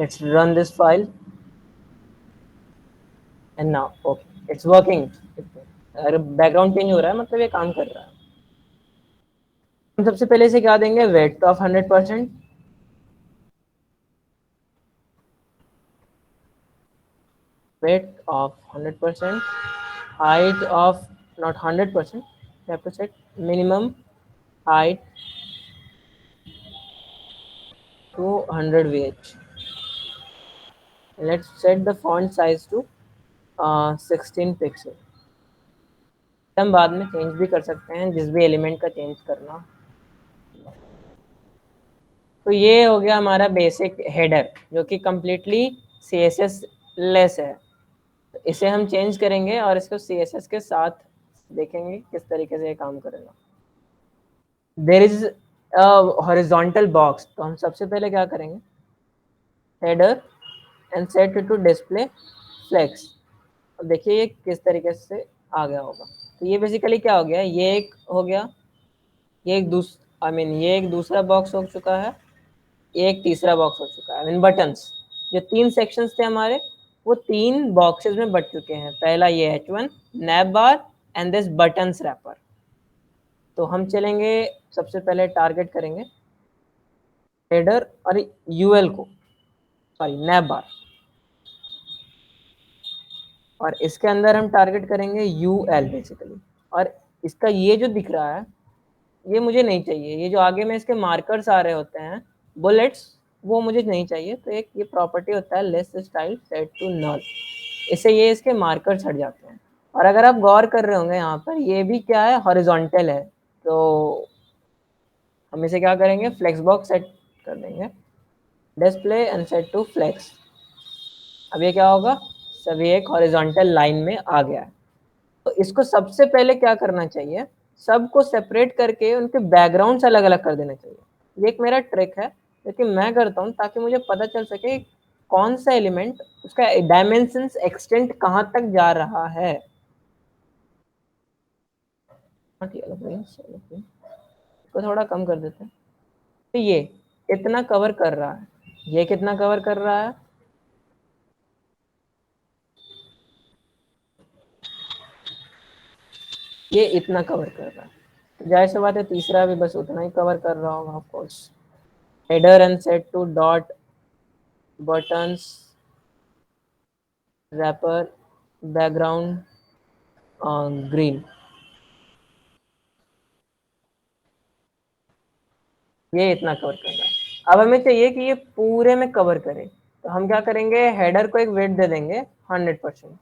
Let's run this file and now okay, it's working. अगर बैकग्राउंड चेंज हो रहा है मतलब ये काम कर रहा है। हम सबसे पहले से क्या देंगे, weight of 100%, weight of 100%, height of not 100%, you have to set minimum height to 100 VH. Let's set the font size to 16 pixel. हम बाद में चेंज भी कर सकते हैं जिस भी एलिमेंट का चेंज करना। तो ये हो गया हमारा बेसिक हेडर जो कि कम्प्लीटली CSS लेस है। तो इसे हम चेंज करेंगे और इसको CSS के साथ देखेंगे किस तरीके से ये काम करेगा। देर इज हॉरिजॉन्टल बॉक्स, तो हम सबसे पहले क्या करेंगे, header and set to display flex. अब देखिए ये किस तरीके से आ गया होगा। तो ये बेसिकली क्या हो गया, ये एक हो गया, ये एक ये एक दूसरा बॉक्स हो चुका है, ये एक तीसरा बॉक्स हो चुका है। आई मीन बटन्स, जो तीन सेक्शंस थे हमारे वो तीन बॉक्सेस में बट चुके हैं। पहला ये H1 nav bar and this buttons wrapper. तो हम चलेंगे, सबसे पहले टारगेट करेंगे हेडर और यूएल को, सॉरी नैप बार, और इसके अंदर हम टारगेट करेंगे यूएल बेसिकली। और इसका ये जो दिख रहा है ये मुझे नहीं चाहिए, ये जो आगे में इसके मार्कर्स आ रहे होते हैं बुलेट्स, वो मुझे नहीं चाहिए। तो एक ये प्रॉपर्टी होता है list style set to null, इससे ये इसके मार्कर्स हट जाते हैं। और अगर आप गौर कर रहे होंगे यहाँ पर ये भी क्या है, हॉरिजॉन्टल है, तो हम इसे क्या करेंगे, फ्लेक्स बॉक्स सेट कर देंगे, display and set to flex. अब ये क्या होगा, सभी एक हॉरिजॉन्टल लाइन में आ गया है। तो इसको सबसे पहले क्या करना चाहिए, सबको सेपरेट करके उनके बैकग्राउंड्स अलग अलग कर देना चाहिए। ये एक मेरा ट्रिक है लेकिन मैं करता हूँ ताकि मुझे पता चल सके कौन सा एलिमेंट, उसका डायमेंशंस एक्सटेंट कहाँ तक जा रहा है। इसको थोड़ा कम कर देते हैं। तो ये इतना कवर कर रहा है, ये कितना कवर कर रहा है, ये इतना कवर कर रहा है। तो जाहिर सी बात है तीसरा भी बस उतना ही कवर कर रहा होगा of course. Header and set to dot buttons wrapper background green, ये इतना कवर कर रहा है। अब हमें चाहिए कि ये पूरे में कवर करे, तो हम क्या करेंगे, हेडर को एक वेट दे देंगे 100%।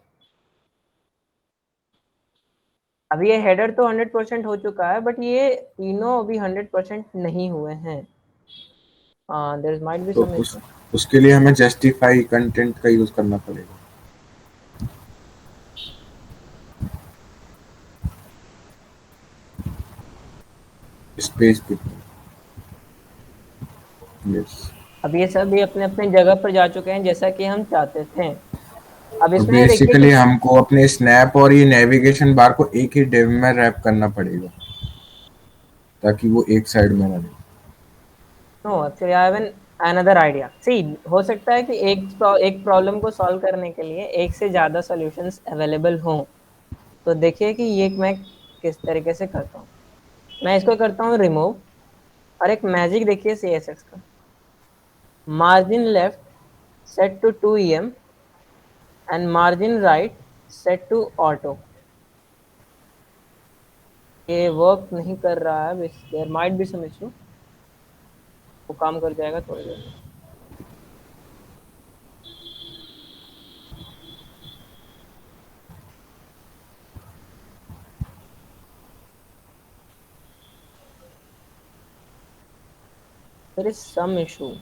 अब ये हेडर तो 100% हो चुका है बट ये तीनों अभी 100% नहीं हुए हैं। देयर माइट बी तो सम इशू। उसके लिए हमें जस्टिफाई कंटेंट का यूज करना पड़ेगा। स्पेस पे। यस। अब ये सब भी अपने अपने जगह पर जा चुके हैं जैसा कि हम चाहते थे। अब तो इसमें देखिए बेसिकली कि हमको अपने स्नैप और ये नेविगेशन बार को एक ही डिव में रैप करना पड़ेगा ताकि वो एक साइड में ना रहे। No actually I have an another idea. See, हो सकता है कि एक प्रॉब्लम को सॉल्व करने के लिए एक से ज़्यादा सॉल्यूशंस अवेलेबल हों। तो देखिए कि ये मैं किस तरीके से करता हूँ। मैं इसको करता हूँ रिमूव, और एक मैजिक देखिए CSS का, margin left set to 2 EM and margin right set to auto. ये वर्क नहीं कर रहा है, there might be some issue, वो काम कर जाएगा थोड़ी देर में। There is some issue.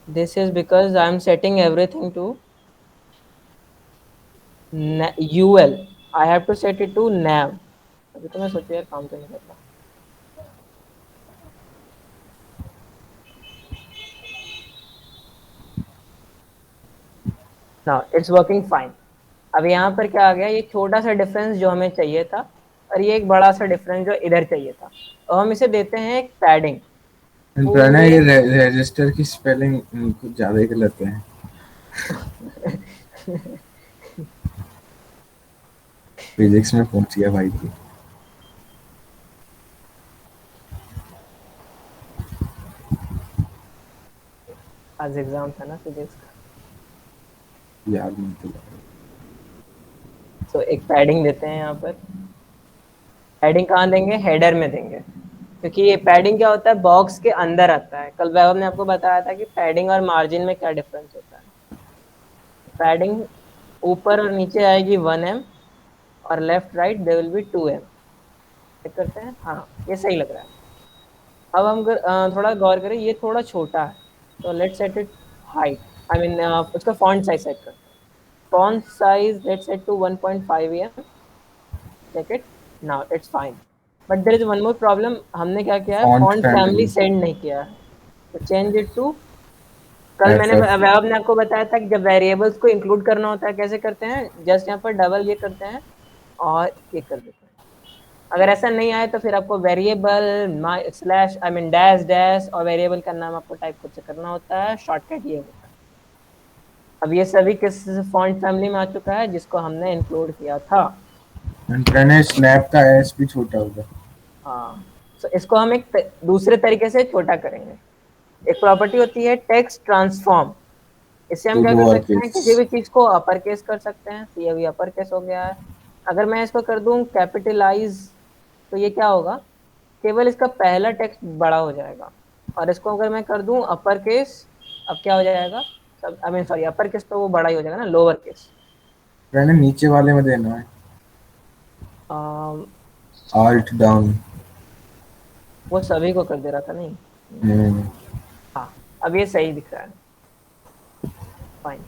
This is because I am setting everything to UL. I have to set it to nav. अभी तो मैं सोचा यार काम तो नहीं कर रहा। Now it's working fine. अब यहाँ पर क्या आ गया, ये छोटा सा डिफरेंस जो हमें चाहिए था और ये एक बड़ा सा डिफरेंस जो इधर चाहिए था, और हम इसे देते हैं एक पैडिंग प्रणय पूरे। ये रजिस्टर की स्पेलिंग कुछ ज्यादा ही गलत है। फिजिक्स में पहुंच गया भाई की। आज एग्जाम था ना फिजिक्स का, याद नहीं तो। तो एक पैडिंग देते हैं यहाँ पर। पैडिंग कहाँ देंगे, हेडर में देंगे, क्योंकि ये पैडिंग क्या होता है, बॉक्स के अंदर आता है। कल वैभव ने आपको बताया था कि पैडिंग और मार्जिन में क्या डिफरेंस होता है। पैडिंग ऊपर और नीचे आएगी 1 M और left right they will be 2 M। Check करते हैं, हाँ ये सही लग रहा है। अब हम थोड़ा गौर करें, ये थोड़ा छोटा है, तो let's set it height, I mean उसका फॉन्ट साइज सेट करते हैं। Font size let's set to 1.5 EM। Check it, now it's fine, but there is one more problem. हमने क्या किया है, font font family family send नहीं किया है, तो चेंज इट टू। कल मैंने FF। वैभव ने आपको बताया था कि जब वेरिएबल्स को इंक्लूड करना होता है कैसे करते हैं, जस्ट यहाँ पर डबल ये करते हैं और ये कर देते हैं। अगर ऐसा नहीं आए तो फिर आपको variable slash I mean dash dash और वेरिएबल का नाम आपको टाइप खुद से करना होता है, शॉर्टकट ये होता है। अब ये सभी किस फॉन्ट फैमिली में आ चुका है जिसको हमने इंक्लूड किया था। प्रणय स्नैप का एस भी छोटा होगा। हाँ, तो इसको हम एक दूसरे तरीके से छोटा करेंगे। एक प्रॉपर्टी होती है टेक्स्ट ट्रांसफॉर्म, इससे हम टू क्या कर लोअर सकते हैं, केस। किसी भी चीज को अपर केस कर सकते हैं। तो ये अभी अपर केस हो गया है। अगर मैं इसको कर दूं कैपिटलाइज, तो ये क्या होगा, केवल इसका पहला टेक्स्ट बड़ा हो जाएगा। और इसको अगर मैं कर दूं अपर केस, अब क्या हो जाएगा सब, I mean sorry upper case तो वो बड़ा ही हो जाएगा ना, लोअर केस। मैंने नीचे वाले में देना है, ऑल्ट डाउन। वो सभी को कर दे रहा था नहीं। हाँ, अब ये सही दिख रहा है, फाइन।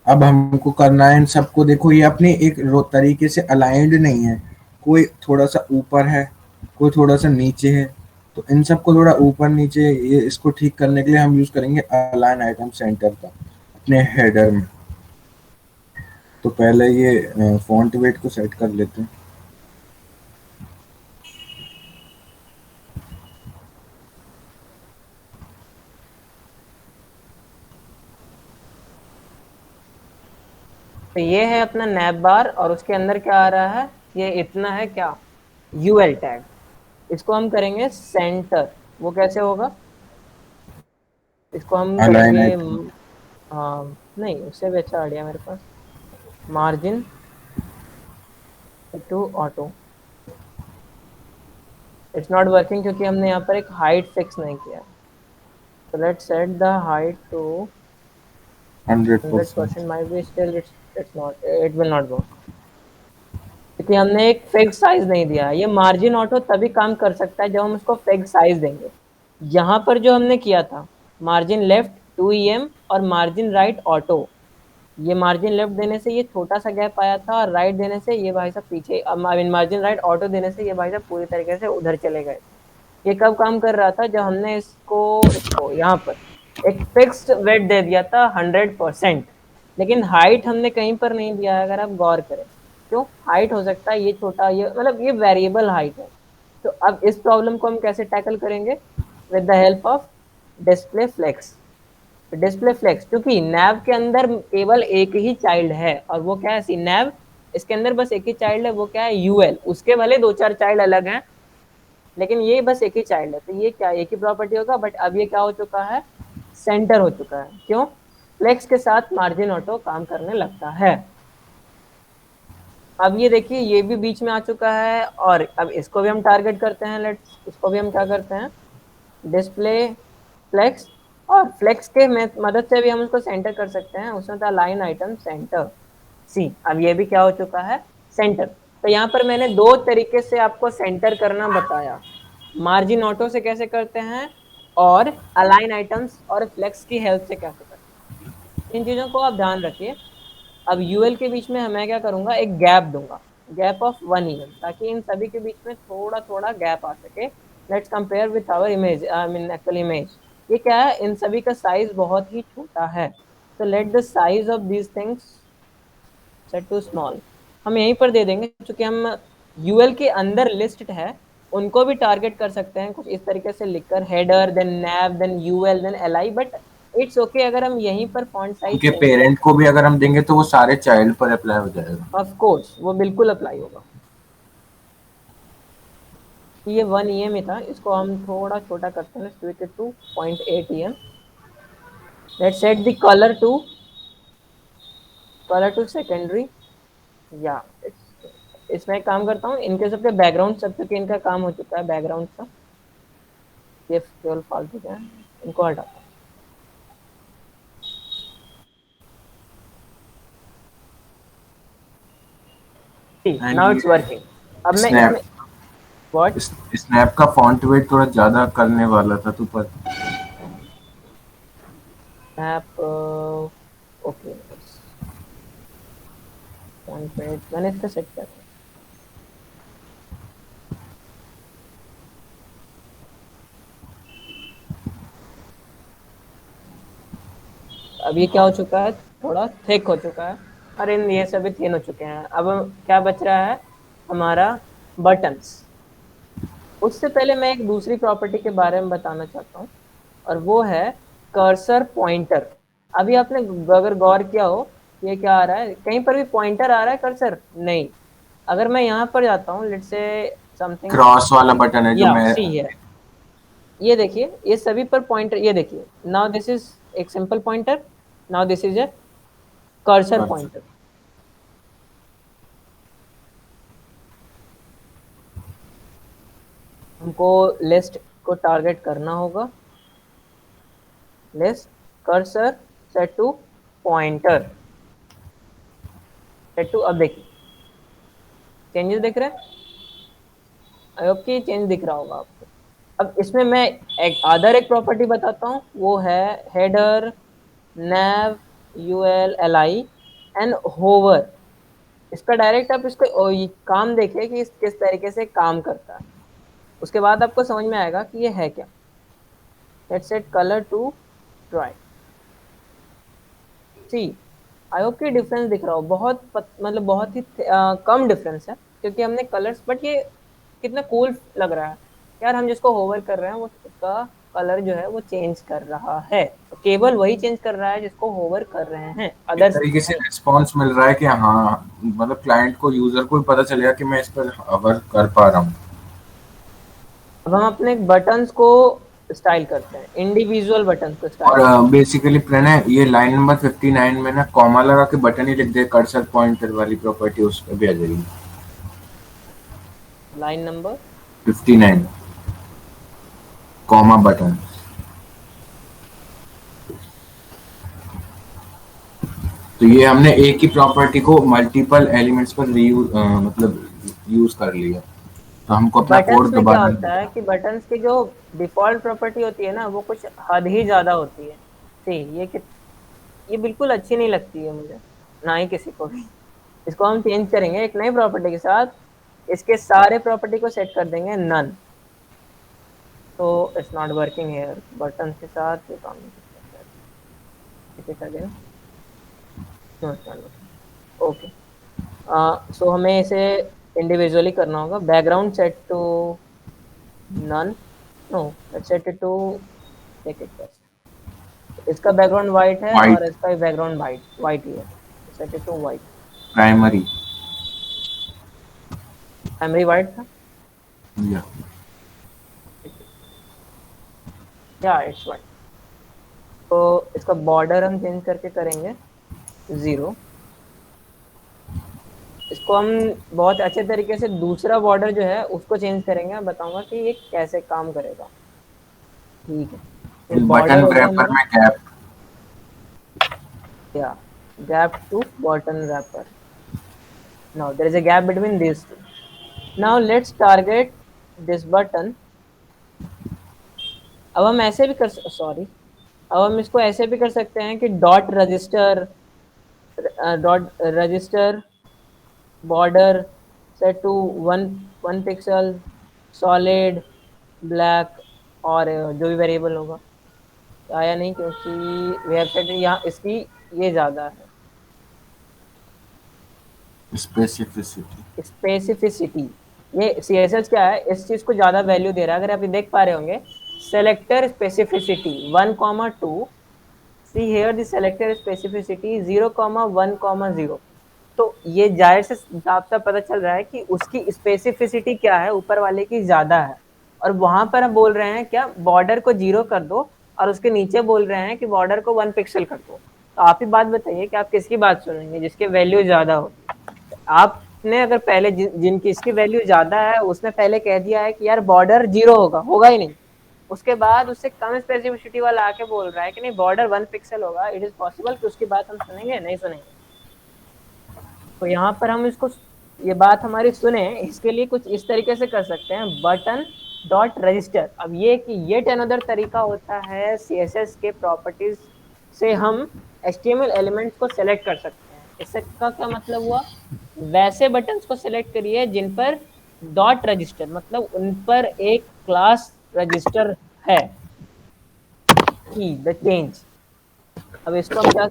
अब हमको करना है इन सबको, देखो ये अपने एक तरीके से अलाइंड नहीं है, कोई थोड़ा सा ऊपर है, कोई थोड़ा सा नीचे है, तो इन सबको थोड़ा ऊपर नीचे, ये इसको ठीक करने के लिए हम यूज करेंगे अलाइन आइटम सेंटर का अपने हेडर में। तो पहले ये फॉन्ट वेट को सेट कर लेते हैं। तो ये है अपना नैप बार, और उसके अंदर क्या आ रहा है, ये इतना है क्या, यूएल टैग। इसको हम करेंगे सेंटर। वो कैसे होगा, इसको हम अलाइन करेंगे आइटम। हाँ नहीं, उससे भी अच्छा आइडिया मेरे पास, margin to auto. It's not working क्योंकि हमने यहाँ पर एक हाइट फिक्स नहीं किया। so let's set the height to 100%। 100%, might be still it's not, it will not work क्योंकि हमने एक फिक्स साइज नहीं दिया। ये मार्जिन ऑटो तभी काम कर सकता है जब हम उसको फिक्स साइज देंगे। यहाँ पर जो हमने किया था, मार्जिन लेफ्ट 2em और मार्जिन राइट ऑटो, ये मार्जिन लेफ्ट देने से ये छोटा सा गैप आया था, और राइट देने से ये भाई साहब पीछे, मार्जिन राइट ऑटो देने से ये भाई साहब पूरी तरीके से उधर चले गए। ये कब काम कर रहा था, जब हमने इसको इसको यहाँ पर एक फिक्स्ड वेट दे दिया था 100%, लेकिन हाइट हमने कहीं पर नहीं दिया है। अगर आप गौर करें, क्यों, हाइट हो सकता है ये छोटा, ये मतलब ये वेरिएबल हाइट है। तो अब इस प्रॉब्लम को हम कैसे टैकल करेंगे, with the help of display flex. Display flex, क्योंकि नैव के अंदर केवल एक ही चाइल्ड है, और वो क्या है, सी नैव, इसके अंदर बस एक ही चाइल्ड है, वो क्या है, यूएल। उसके भले दो चार चाइल्ड अलग हैं, लेकिन ये बस एक ही चाइल्ड है, तो ये क्या एक ही प्रॉपर्टी होगा। बट अब ये क्या हो चुका है, सेंटर हो चुका है। क्यों, फ्लेक्स के साथ मार्जिन ऑटो काम करने लगता है। अब ये देखिए, ये भी बीच में आ चुका है, और अब इसको भी हम टारगेट करते हैं। लेट्स, इसको भी हम क्या करते हैं, डिस्प्ले फ्लेक्स, और फ्लेक्स के मदद से भी हम उसको सेंटर कर सकते हैं। उसमें था लाइन आइटम सेंटर सी। अब ये भी क्या हो चुका है, सेंटर। तो यहाँ पर मैंने दो तरीके से आपको सेंटर करना बताया, मार्जिन ऑटो से कैसे करते हैं, और अलाइन आइटम्स और फ्लेक्स की हेल्प से कैसे करते हैं। इन चीजों को आप ध्यान रखिए। अब यूएल के बीच में मैं क्या करूंगा, एक गैप दूंगा, गैप ऑफ 1 em, ताकि इन सभी के बीच में थोड़ा थोड़ा गैप आ सके। Let's compare with our image, I mean actual image. ये क्या है, इन सभी का साइज बहुत ही छोटा है, तो let the size of these things set to small. हम यहीं पर दे देंगे, क्योंकि हम यूएल के अंदर लिस्ट है, उनको भी टारगेट कर सकते हैं कुछ इस तरीके से लिखकर, header then nav then UL then LI. But it's okay अगर हम यहीं पर फॉन्ट साइज उनके चेंज कर, पेरेंट को भी अगर हम देंगे तो वो सारे चाइल्ड पर अप्लाई हो जाएगा। ऑफ कोर्स वो बिल्कुल अप्लाई होगा। ये 1 em ही था, इसको हम थोड़ा छोटा करते हैं, switch it to 0.8 em। Let's set the colour to secondary, या इसमें एक काम करता हूँ, इनके सबके बैकग्राउंड सब, क्योंकि इनका काम हो चुका है बैकग्राउंड का, ये केवल फालतू का है, इनको हटाता हूँ। Now it's working. अब मैं इसमें स्नैप व्हाट, स्नैप का फॉन्ट वेट थोड़ा ज्यादा करने वाला था तू, पर ऐप, ओके मैंने इसका सेट किया था। अब ये क्या हो चुका है, थोड़ा थिक हो चुका है, और इन ये सभी थिन हो चुके हैं। अब क्या बच रहा है, हमारा बटन्स। उससे पहले मैं एक दूसरी प्रॉपर्टी के बारे में बताना चाहता हूँ, और वो है कर्सर पॉइंटर। अभी आपने अगर गौर किया हो, ये क्या आ रहा है, कहीं पर भी पॉइंटर आ रहा है, कर्सर नहीं। अगर मैं यहाँ पर जाता हूँ, लेट्स से समथिंग, क्रॉस वाला बटन है जो या मैं। सी है, ये देखिए, ये सभी पर पॉइंटर, ये देखिए, नाउ दिस इज एक simple pointer, now this is a cursor pointer. हमको लिस्ट इसको टारगेट करना होगा, let's cursor set to pointer, set to, अब देखिए चेंजेस दिख रहे हैं, आई होप कि चेंज दिख रहा होगा आपको। अब इसमें मैं एक प्रॉपर्टी बताता हूँ, वो है header nav uli and hover. इसका डायरेक्ट आप इसको ये काम देखिए कि किस तरीके से काम करता है, उसके बाद आपको समझ में आएगा कि ये है क्या। Let's set colour to try, see I hope कि डिफरेंस दिख रहा हो, मतलब बहुत ही कम डिफरेंस है, क्योंकि हमने कलर्स, बट ये कितना कूल लग रहा है यार। हम जिसको होवर कर रहे हैं वो उसका कलर जो है वो चेंज कर रहा है, तो केवल वही चेंज कर रहा है जिसको होवर कर रहे हैं, एक अदर्स तरीके से रिस्पॉन्स मिल रहा है कि हाँ, मतलब क्लाइंट को, यूजर को भी पता चलेगा कि मैं इस पर अवर कर पा रहा हूँ। अब हम अपने बटन्स को स्टाइल करते हैं, इंडिविजुअल बटन्स को स्टाइल। और बेसिकली प्रणय, ये लाइन नंबर 59 में ना कॉमा लगा के बटन ही लिख दे, कर्सर पॉइंटर वाली प्रॉपर्टी उस पर भी आ जाएगी। Line number 59 comma button. तो ये हमने एक ही प्रॉपर्टी को मल्टीपल एलिमेंट्स पर मतलब यूज कर लिया, तो हमको अपना बटन्स कोड में क्या दोबारा होता है कि बटन्स की जो डिफॉल्ट प्रॉपर्टी होती है ना, वो कुछ हद ही ज्यादा होती है। सी ये बिल्कुल अच्छी नहीं लगती है मुझे, ना ही किसी को भी। इसको हम चेंज करेंगे एक नई प्रॉपर्टी के साथ, इसके सारे प्रॉपर्टी को सेट कर देंगे नन। तो it's not working here, button के साथ ये काम नहीं कर सकता। ओके, सो हमें इसे इंडिविजुअली करना होगा। Background set to none, no let's set it to, take it first. इसका बैकग्राउंड वाइट है और व्हाइट इसका भी बैकग्राउंड वाइट ही है, set it to white. Primary primary white था या इट्स वाइट। तो इसका बॉर्डर हम चेंज करके करेंगे 0। इसको हम बहुत अच्छे तरीके से दूसरा बॉर्डर जो है उसको चेंज करेंगे, मैं बताऊंगा कि ये कैसे काम करेगा। ठीक है, ये बॉर्डर बटन हो गया रैपर हमारा, में गैप। या gap to button wrapper. Now there is a gap between these two. Now let's target this button. अब हम ऐसे भी कर सॉरी अब हम इसको ऐसे भी कर सकते हैं कि dot register border set to one pixel solid black, और जो भी वेरिएबल होगा आया नहीं, क्योंकि वेबसाइट यहाँ इसकी ये ज़्यादा है स्पेसिफिसिटी। ये CSS क्या है, इस चीज़ को ज़्यादा वैल्यू दे रहा है। अगर आप ये देख पा रहे होंगे, selector specificity 1,2, see here the selector specificity 0,1,0। तो ये जाहिर से साफ साफ पता चल रहा है कि उसकी स्पेसिफिसिटी क्या है, ऊपर वाले की ज़्यादा है। और वहां पर हम बोल रहे हैं क्या, बॉर्डर को 0 कर दो, और उसके नीचे बोल रहे हैं कि बॉर्डर को 1 पिक्सल कर दो। तो आप ही बात बताइए कि आप किसकी बात सुनेंगे, जिसकी वैल्यू ज़्यादा होगी। आपने अगर पहले जिनकी इसकी वैल्यू ज़्यादा है उसने पहले कह दिया है कि यार बॉर्डर 0 होगा ही नहीं, उसके बाद उससे कम स्पेसिफिसिटी वाला आके बोल रहा है कि नहीं बॉर्डर 1 पिक्सल होगा, इट इज पॉसिबल कि उसकी बात हम सुनेंगे? नहीं सुनेंगे। तो यहाँ पर हम इसको, ये बात हमारी सुने, इसके लिए कुछ इस तरीके से कर सकते हैं, बटन डॉट रजिस्टर। अब ये अनदर तरीका होता है CSS के प्रॉपर्टीज से हम HTML एलिमेंट्स को सेलेक्ट कर सकते हैं। इसका क्या मतलब हुआ, वैसे बटन्स को सेलेक्ट करिए जिन पर डॉट रजिस्टर, मतलब उन पर एक क्लास रजिस्टर है की द चेंज। अब इसको हम क्या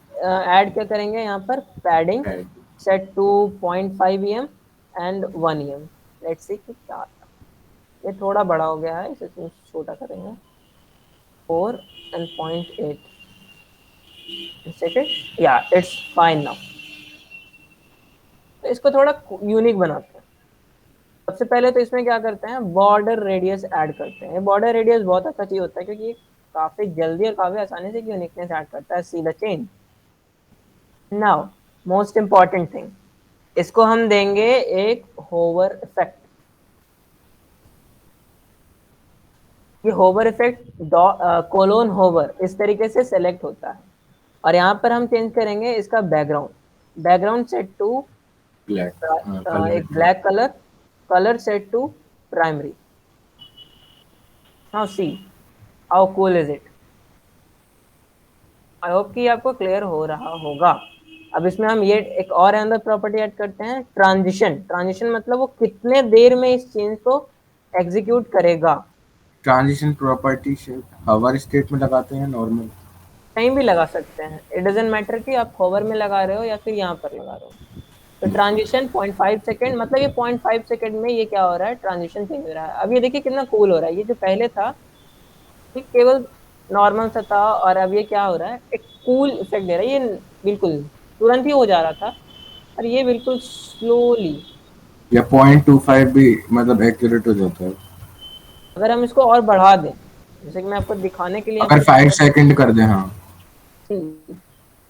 ऐड क्या करेंगे यहाँ पर, padding set to 0.5 em and 1 em। Let's see कि क्या आता है। ये थोड़ा बड़ा हो गया है, इसे छोटा करेंगे 4 and 0.8। सेकंड, या इट्स फाइन नाउ। तो इसको थोड़ा यूनिक बनाते हैं। सबसे पहले तो इसमें क्या करते हैं, बॉर्डर रेडियस ऐड करते हैं। बॉर्डर रेडियस बहुत अच्छा चीज होता है, क्योंकि काफी जल्दी और काफी आसानी से यूनिकनेस ऐड करता है, see the change. Now most important thing, इसको हम देंगे एक होवर इफेक्ट। ये होवर इफेक्ट कोलोन होवर इस तरीके से सेलेक्ट होता है। और यहाँ पर हम चेंज करेंगे इसका background. Background set to black, एक colour. Black colour, colour set to primary. Now see how cool is it. I hope कि आपको क्लियर हो रहा होगा। अब इसमें हम ये एक और अंदर प्रॉपर्टी ऐड करते हैं, ट्रांजिशन। ट्रांजिशन मतलब वो कितने देर में इस चेंज को एग्जीक्यूट करेगा। ट्रांजिशन प्रॉपर्टी से हवर स्टेट में लगाते हैं नॉर्मल? कहीं भी लगा सकते हैं, इट डजेंट मैटर कि आप होवर में लगा रहे हो या फिर यहाँ पर लगा रहे हो। तो ट्रांजिशन 0.5 सेकेंड, मतलब ये 0.5 सेकेंड में ये क्या हो रहा है, ट्रांजिशन चेंज हो रहा है। अब ये देखिए कितना कूल हो रहा है। ये जो पहले था ये केवल नॉर्मल सा था, और अब ये क्या हो रहा है, एक कूल इफेक्ट दे रहा है। ये बिल्कुल तुरंत ही हो जा रहा था, और ये बिल्कुल स्लोली। या 0.25 भी मतलब एक्यूरेट हो जाता है? अगर हम इसको और बढ़ा दें, जैसे कि मैं आपको दिखाने के लिए यहाँ अगर पर 5 सेकंड कर दे, हाँ।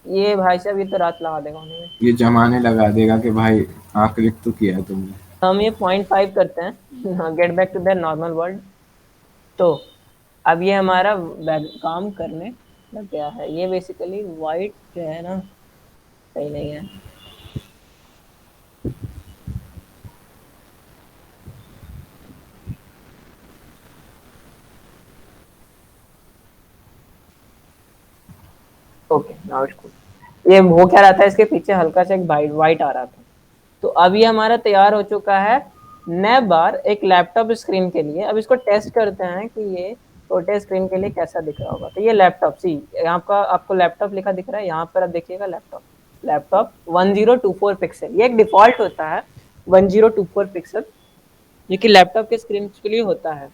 ये भाई साहब ये तो रात लगा देगा उन्हें। ये जमाने लगा देगा कि भाई हाँ क्लिक तो किया है तुमने। तो हम ये 0.5 करते हैं, get back to the normal world. तो अब ये हमारा काम करने लग गया है। ये बेसिकली वाइट जो है ना, सही नहीं है। Okay now it's good. ये हो क्या रहा था, इसके पीछे हल्का सा एक वाइट आ रहा था। तो अब ये हमारा तैयार हो चुका है नैब बार एक लैपटॉप स्क्रीन के लिए। अब इसको टेस्ट करते हैं कि ये छोटे स्क्रीन के लिए कैसा दिख रहा होगा। तो ये लैपटॉप, सी यहाँ का आपको लैपटॉप लिखा दिख रहा है, यहाँ पर आप देखिएगा लैपटॉप। लैपटॉप 1024 पिक्सल, ये एक डिफॉल्ट होता है 1024 पिक्सल, जो कि लैपटॉप के स्क्रीन के लिए होता है।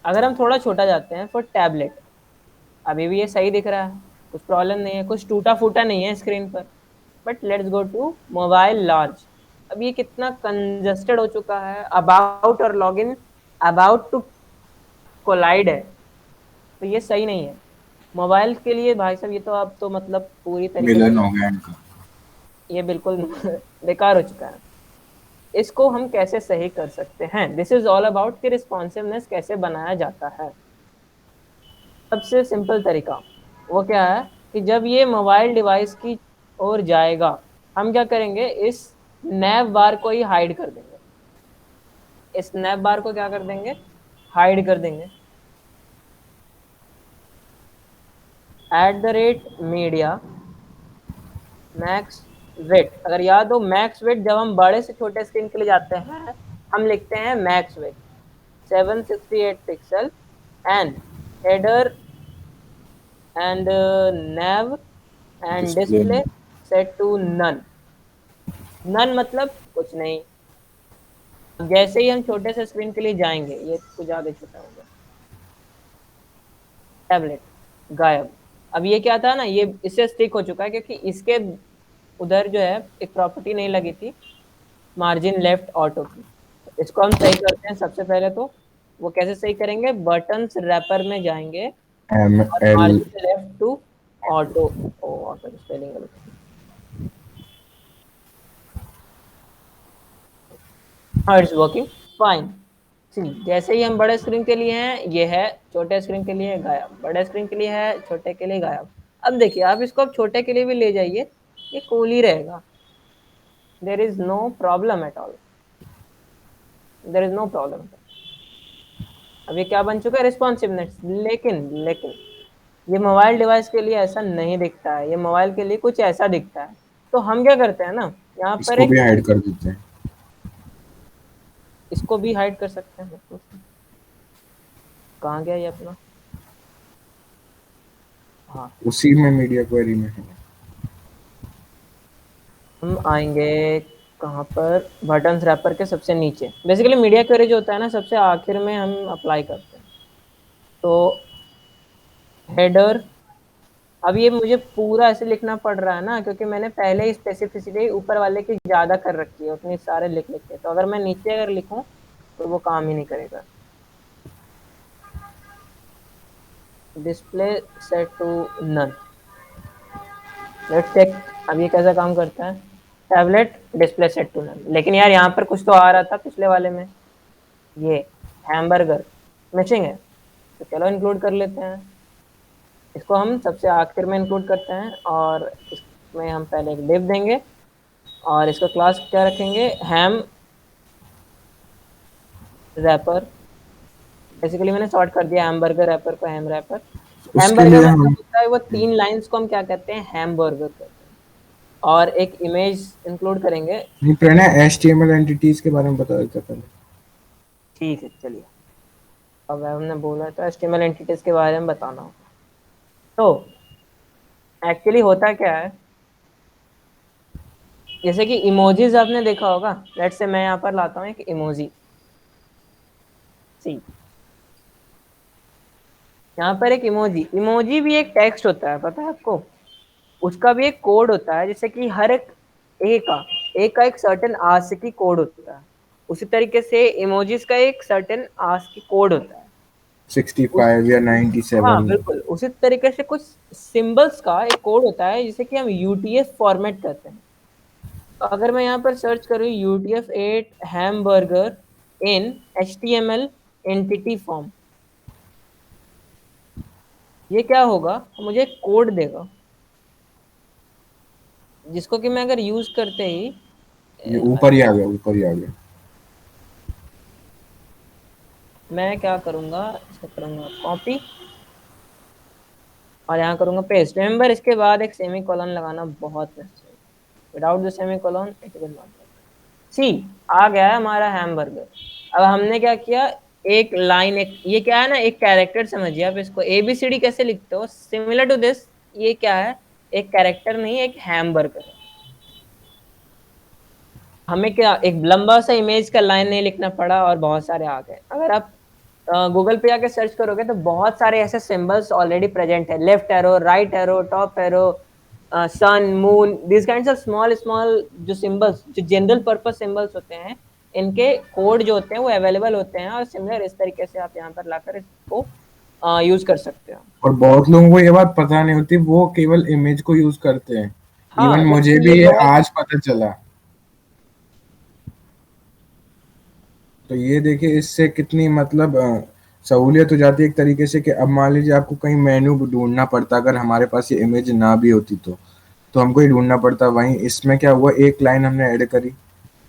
अगर हम थोड़ा छोटा जाते हैं फॉर टैबलेट, अभी भी ये सही दिख रहा है, कुछ प्रॉब्लम नहीं है, कुछ टूटा फूटा नहीं है स्क्रीन पर। But let's go to mobile large. अब ये कितना कंजस्टेड हो चुका है, अबाउट और लॉगिन अबाउट टू कोलाइड है, तो ये सही नहीं है मोबाइल के लिए भाई साहब। ये तो आप तो मतलब पूरी तरीके मिलन से हो गया इनका। ये बिल्कुल बेकार हो चुका है। इसको हम कैसे सही कर सकते हैं, दिस इज ऑल अबाउट कि रिस्पॉन्सिवनेस कैसे बनाया जाता है। सबसे सिंपल तरीका वो क्या है कि जब ये मोबाइल डिवाइस की ओर जाएगा, हम क्या करेंगे, इस नैव बार को ही हाइड कर देंगे। इस नैव बार को क्या कर देंगे, हाइड कर देंगे। @media मैक्स वेट, अगर याद हो मैक्स वेट, जब हम बड़े से छोटे स्क्रीन के लिए जाते हैं हम लिखते हैं max width 768 pixel and header and nav and display set to none. None मतलब कुछ नहीं। जैसे ही हम छोटे से स्क्रीन के लिए जाएंगे, ये कुछ ज्यादा छोटा होगा, टैबलेट गायब। अब ये क्या था ना, ये इससे स्टिक हो चुका है क्योंकि इसके उधर जो है एक प्रॉपर्टी नहीं लगी थी मार्जिन लेफ्ट ऑटो की। इसको हम सही करते हैं। सबसे पहले तो वो कैसे सही करेंगे, बटन्स रैपर में जाएंगे और ML। Margin left to auto. Auto spelling it's working fine. जैसे ही हम बड़े स्क्रीन के लिए हैं ये है, छोटे स्क्रीन के लिए गायब, बड़े स्क्रीन के लिए है, छोटे के लिए गायब। अब देखिए आप इसको अब छोटे के लिए भी ले जाइए, ये कूल ही रहेगा। There is no problem at all, there is no problem. अब ये क्या बन चुका है, रिस्पॉन्सिवनेस। लेकिन लेकिन ये मोबाइल डिवाइस के लिए ऐसा नहीं दिखता है, ये मोबाइल के लिए कुछ ऐसा दिखता है। तो हम क्या करते हैं ना, यहाँ पर इसको एक भी हाइड कर देते हैं। इसको भी हाइड कर सकते हैं। कहाँ गया ये अपना, हाँ उसी में मीडिया क्वेरी में है। हम आएंगे कहाँ पर, बटन्स रैपर के सबसे नीचे। बेसिकली मीडिया क्वेरी जो होता है ना, सबसे आखिर में हम अप्लाई करते हैं। तो हेडर, अब ये मुझे पूरा ऐसे लिखना पड़ रहा है ना क्योंकि मैंने पहले ही स्पेसिफिसिटी ऊपर वाले की ज़्यादा कर रखी है, उतनी सारे लिख लिख के। तो अगर मैं नीचे अगर लिखूं तो वो काम ही नहीं करेगा। Display set to none, let's check अब ये कैसा काम करता है। Tablet display set to none, लेकिन यार यहाँ पर कुछ तो आ रहा था पिछले वाले में, ये हैमबर्गर मिसिंग है। तो चलो इंक्लूड कर लेते हैं। इसको हम सबसे आखिर में इंक्लूड करते हैं और इसमें हम पहले एक div देंगे और इसका क्लास क्या रखेंगे, हैम रैपर। बेसिकली मैंने शॉर्ट कर दिया हैमबर्गर रैपर को हैम रैपर। उसके हैमबर्गर लिए मतलब हम होता है वो 3 लाइंस को हम क्या कहते हैं, हैमबर्गर कहते हैं। और एक इमेज इंक्लूड करेंगे। नहीं, प्रणय HTML एंटिटीज के बारे में बता देता पहले। ठीक है चलिए, अब हमने बोला तो HTML एंटिटीज के बारे में बताना होगा। तो एक्चुअली होता क्या है, जैसे कि इमोजीज आपने देखा होगा। लेट्स से मैं यहाँ पर लाता हूँ एक इमोजी, सी यहाँ पर एक इमोजी। इमोजी भी एक टेक्स्ट होता है, पता है आपको। उसका भी एक कोड होता है, जैसे कि हर एक ए का एक सर्टेन आस्की कोड होता है। उसी तरीके से इमोजीज का एक सर्टेन आस्की कोड होता है। 65 या हाँ 97। बिल्कुल, उसी तरीके से कुछ सिंबल्स का एक कोड होता है जिसे कि हम यूटीएफ फॉर्मेट कहते हैं। तो अगर मैं यहाँ पर सर्च करूँ UTF-8 हैमबर्गर इन HTML एंटिटी फॉर्म, ये क्या होगा, मुझे एक कोड देगा जिसको कि मैं अगर यूज करते ही ये ऊपर ही आ गया, ऊपर ही आ गया। मैं क्या करूंगा, इसको करूंगा कॉपी और यहाँ करूंगा पेस्ट। रिमेंबर इसके बाद एक सेमी कॉलन लगाना बहुत necessary. Without the semicolon it will not work. See आ गया है हमारा हैमबर्गर। अब हमने क्या किया, एक लाइन, एक ये क्या है ना, एक कैरेक्टर समझिए आप इसको। ABCD कैसे लिखते हो, सिमिलर टू दिस। ये क्या है, एक कैरेक्टर नहीं, एक हैमबर्गर है। हमें क्या एक लंबा सा इमेज का लाइन नहीं लिखना पड़ा और बहुत सारे आ गए। अगर आप गूगल पे आके सर्च करोगे तो बहुत सारे ऐसे सिंबल्स ऑलरेडी प्रेजेंट है। Left arrow, right arrow, top arrow, sun, moon, this kinds of small small जो सिंबल्स, जो जनरल पर्पस सिंबल्स होते हैं, इनके कोड जो होते हैं वो अवेलेबल होते हैं। और सिमिलर इस तरीके से आप यहाँ पर लाकर इसको यूज कर सकते हो। और बहुत लोगों को ये बात पता नहीं होती, वो केवल इमेज को यूज करते हैं। हाँ इवन मुझे जबकि ये भी ये बहुत, आज पता चला। तो ये देखिए इससे कितनी मतलब सहूलियत हो जाती है एक तरीके से, कि अब मान लीजिए आपको कहीं मेन्यू ढूंढना पड़ता, अगर हमारे पास ये इमेज ना भी होती तो हमको ही ढूंढना पड़ता। वहीं इसमें क्या हुआ, एक लाइन हमने ऐड करी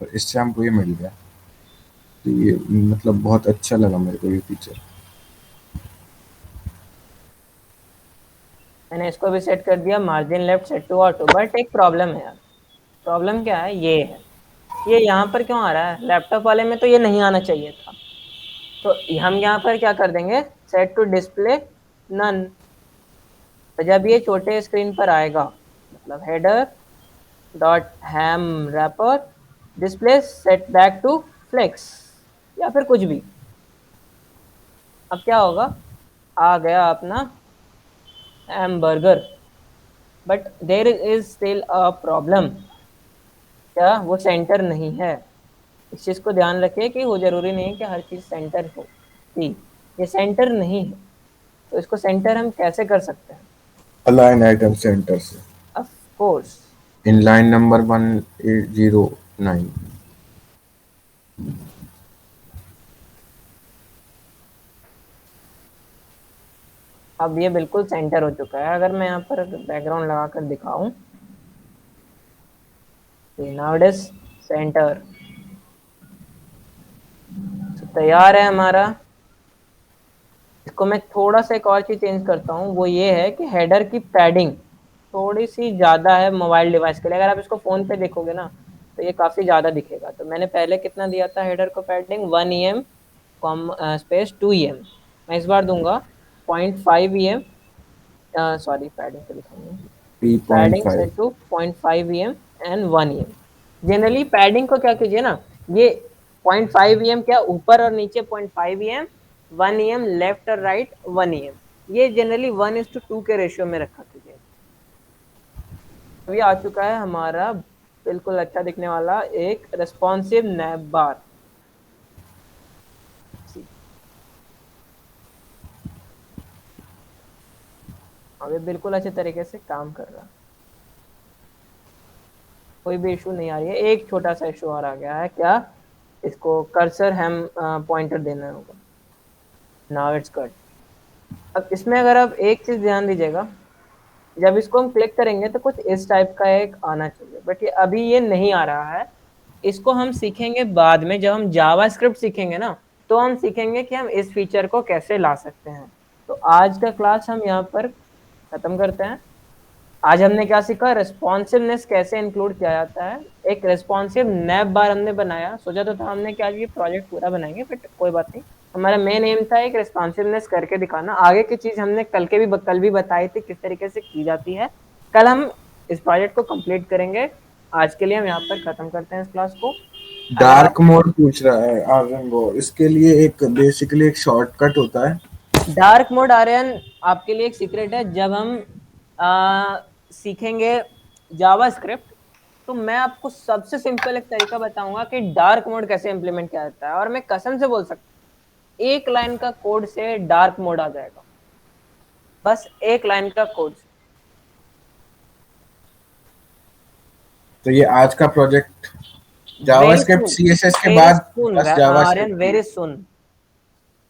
और इससे हमको ये मिल गया। तो ये मतलब बहुत अच्छा लगा मेरे को ये फीचर। मैंने इसको भी सेट कर दिया margin left set to auto. But एक प्रॉब्लम है यार। प्रॉब्लम क्या है, ये है, ये यहाँ पर क्यों आ रहा है, लैपटॉप वाले में तो ये नहीं आना चाहिए था। तो हम यहाँ पर क्या कर देंगे, सेट टू डिस्प्ले नन। तो जब ये छोटे स्क्रीन पर आएगा, मतलब header dot ham wrapper display set back to flex या फिर कुछ भी, अब क्या होगा, आ गया अपना hamburger. But there is still a problem, क्या वो सेंटर नहीं है। इस चीज को ध्यान रखिए कि वो जरूरी नहीं है कि हर चीज सेंटर हो। जी, ये सेंटर नहीं है, तो इसको सेंटर हम कैसे कर सकते हैं। अलाइन आइटम सेंटर से of course, in line number 1809। अब ये बिल्कुल सेंटर हो चुका है। अगर मैं यहाँ पर बैकग्राउंड लगा कर दिखाऊं, नाउ इट इज सेंटर। तो तैयार है हमारा। इसको मैं थोड़ा सा एक और चीज चेंज करता हूँ, वो ये है कि हेडर की पैडिंग थोड़ी सी ज़्यादा है मोबाइल डिवाइस के लिए। अगर आप इसको फ़ोन पे देखोगे ना तो ये काफ़ी ज़्यादा दिखेगा। तो मैंने पहले कितना दिया था हेडर को padding, 1 EM com space 2 EM। मैं इस बार दूंगा 0.5 EM, सॉरी पैडिंग पे लिखेंगे, padding 3.5। Set to 0.5 EM and 1 EM। Generally padding को क्या कीजिए ना, ये 0.5 EM क्या ऊपर और नीचे 0.5 EM, 1 EM लेफ्ट और राइट 1 EM, ये जनरली 1:2 के रेशियो में रखा कीजिए। अभी आ चुका है हमारा बिल्कुल अच्छा दिखने वाला एक रेस्पॉन्सिव नैप बार। अभी बिल्कुल अच्छे तरीके से काम कर रहा है, कोई भी इशू नहीं आ रही है। एक छोटा सा इशू और आ गया है, क्या, इसको कर्सर हम पॉइंटर देना होगा। Now it's cut. अब इसमें अगर आप एक चीज ध्यान दीजिएगा, जब इसको हम क्लिक करेंगे तो कुछ इस टाइप का एक आना चाहिए, बट ये अभी ये नहीं आ रहा है। इसको हम सीखेंगे बाद में, जब हम जावास्क्रिप्ट सीखेंगे ना, तो हम सीखेंगे कि हम इस फीचर को कैसे ला सकते हैं। तो आज का क्लास हम यहाँ पर खत्म करते हैं। आज हमने क्या सीखा, रिस्पॉन्सिवनेस कैसे इंक्लूड किया जाता है। एक रिस्पॉन्सिव नैप बार हमने बनाया, सोचा तो था हमने कि आज ये प्रोजेक्ट पूरा बनाएंगे, बट कोई बात नहीं, हमारा मेन एम था एक रिस्पॉन्सिवनेस करके दिखाना। आगे की चीज हमने कल भी बताई थी किस तरीके से की जाती है। कल हम इस प्रोजेक्ट को कंप्लीट करेंगे। आज के लिए हम यहाँ पर खत्म करते हैं इस क्लास को। अगर आप डार्क मोड पूछ रहा है आर्यन वो, इसके लिए एक बेसिकली एक शॉर्टकट होता है। डार्क मोड आर्यन आपके लिए एक सीक्रेट है, जब हम सीखेंगे जावास्क्रिप्ट, तो मैं आपको सबसे सिंपल एक तरीका बताऊंगा कि डार्क मोड कैसे इंप्लीमेंट किया जाता है, और मैं कसम से बोल सकता हूँ एक लाइन का कोड से डार्क मोड आ जाएगा, बस एक लाइन का कोड से। तो ये आज का project very JavaScript soon, CSS के वेरी बाद सुन बस Aryan, JavaScript. Very soon.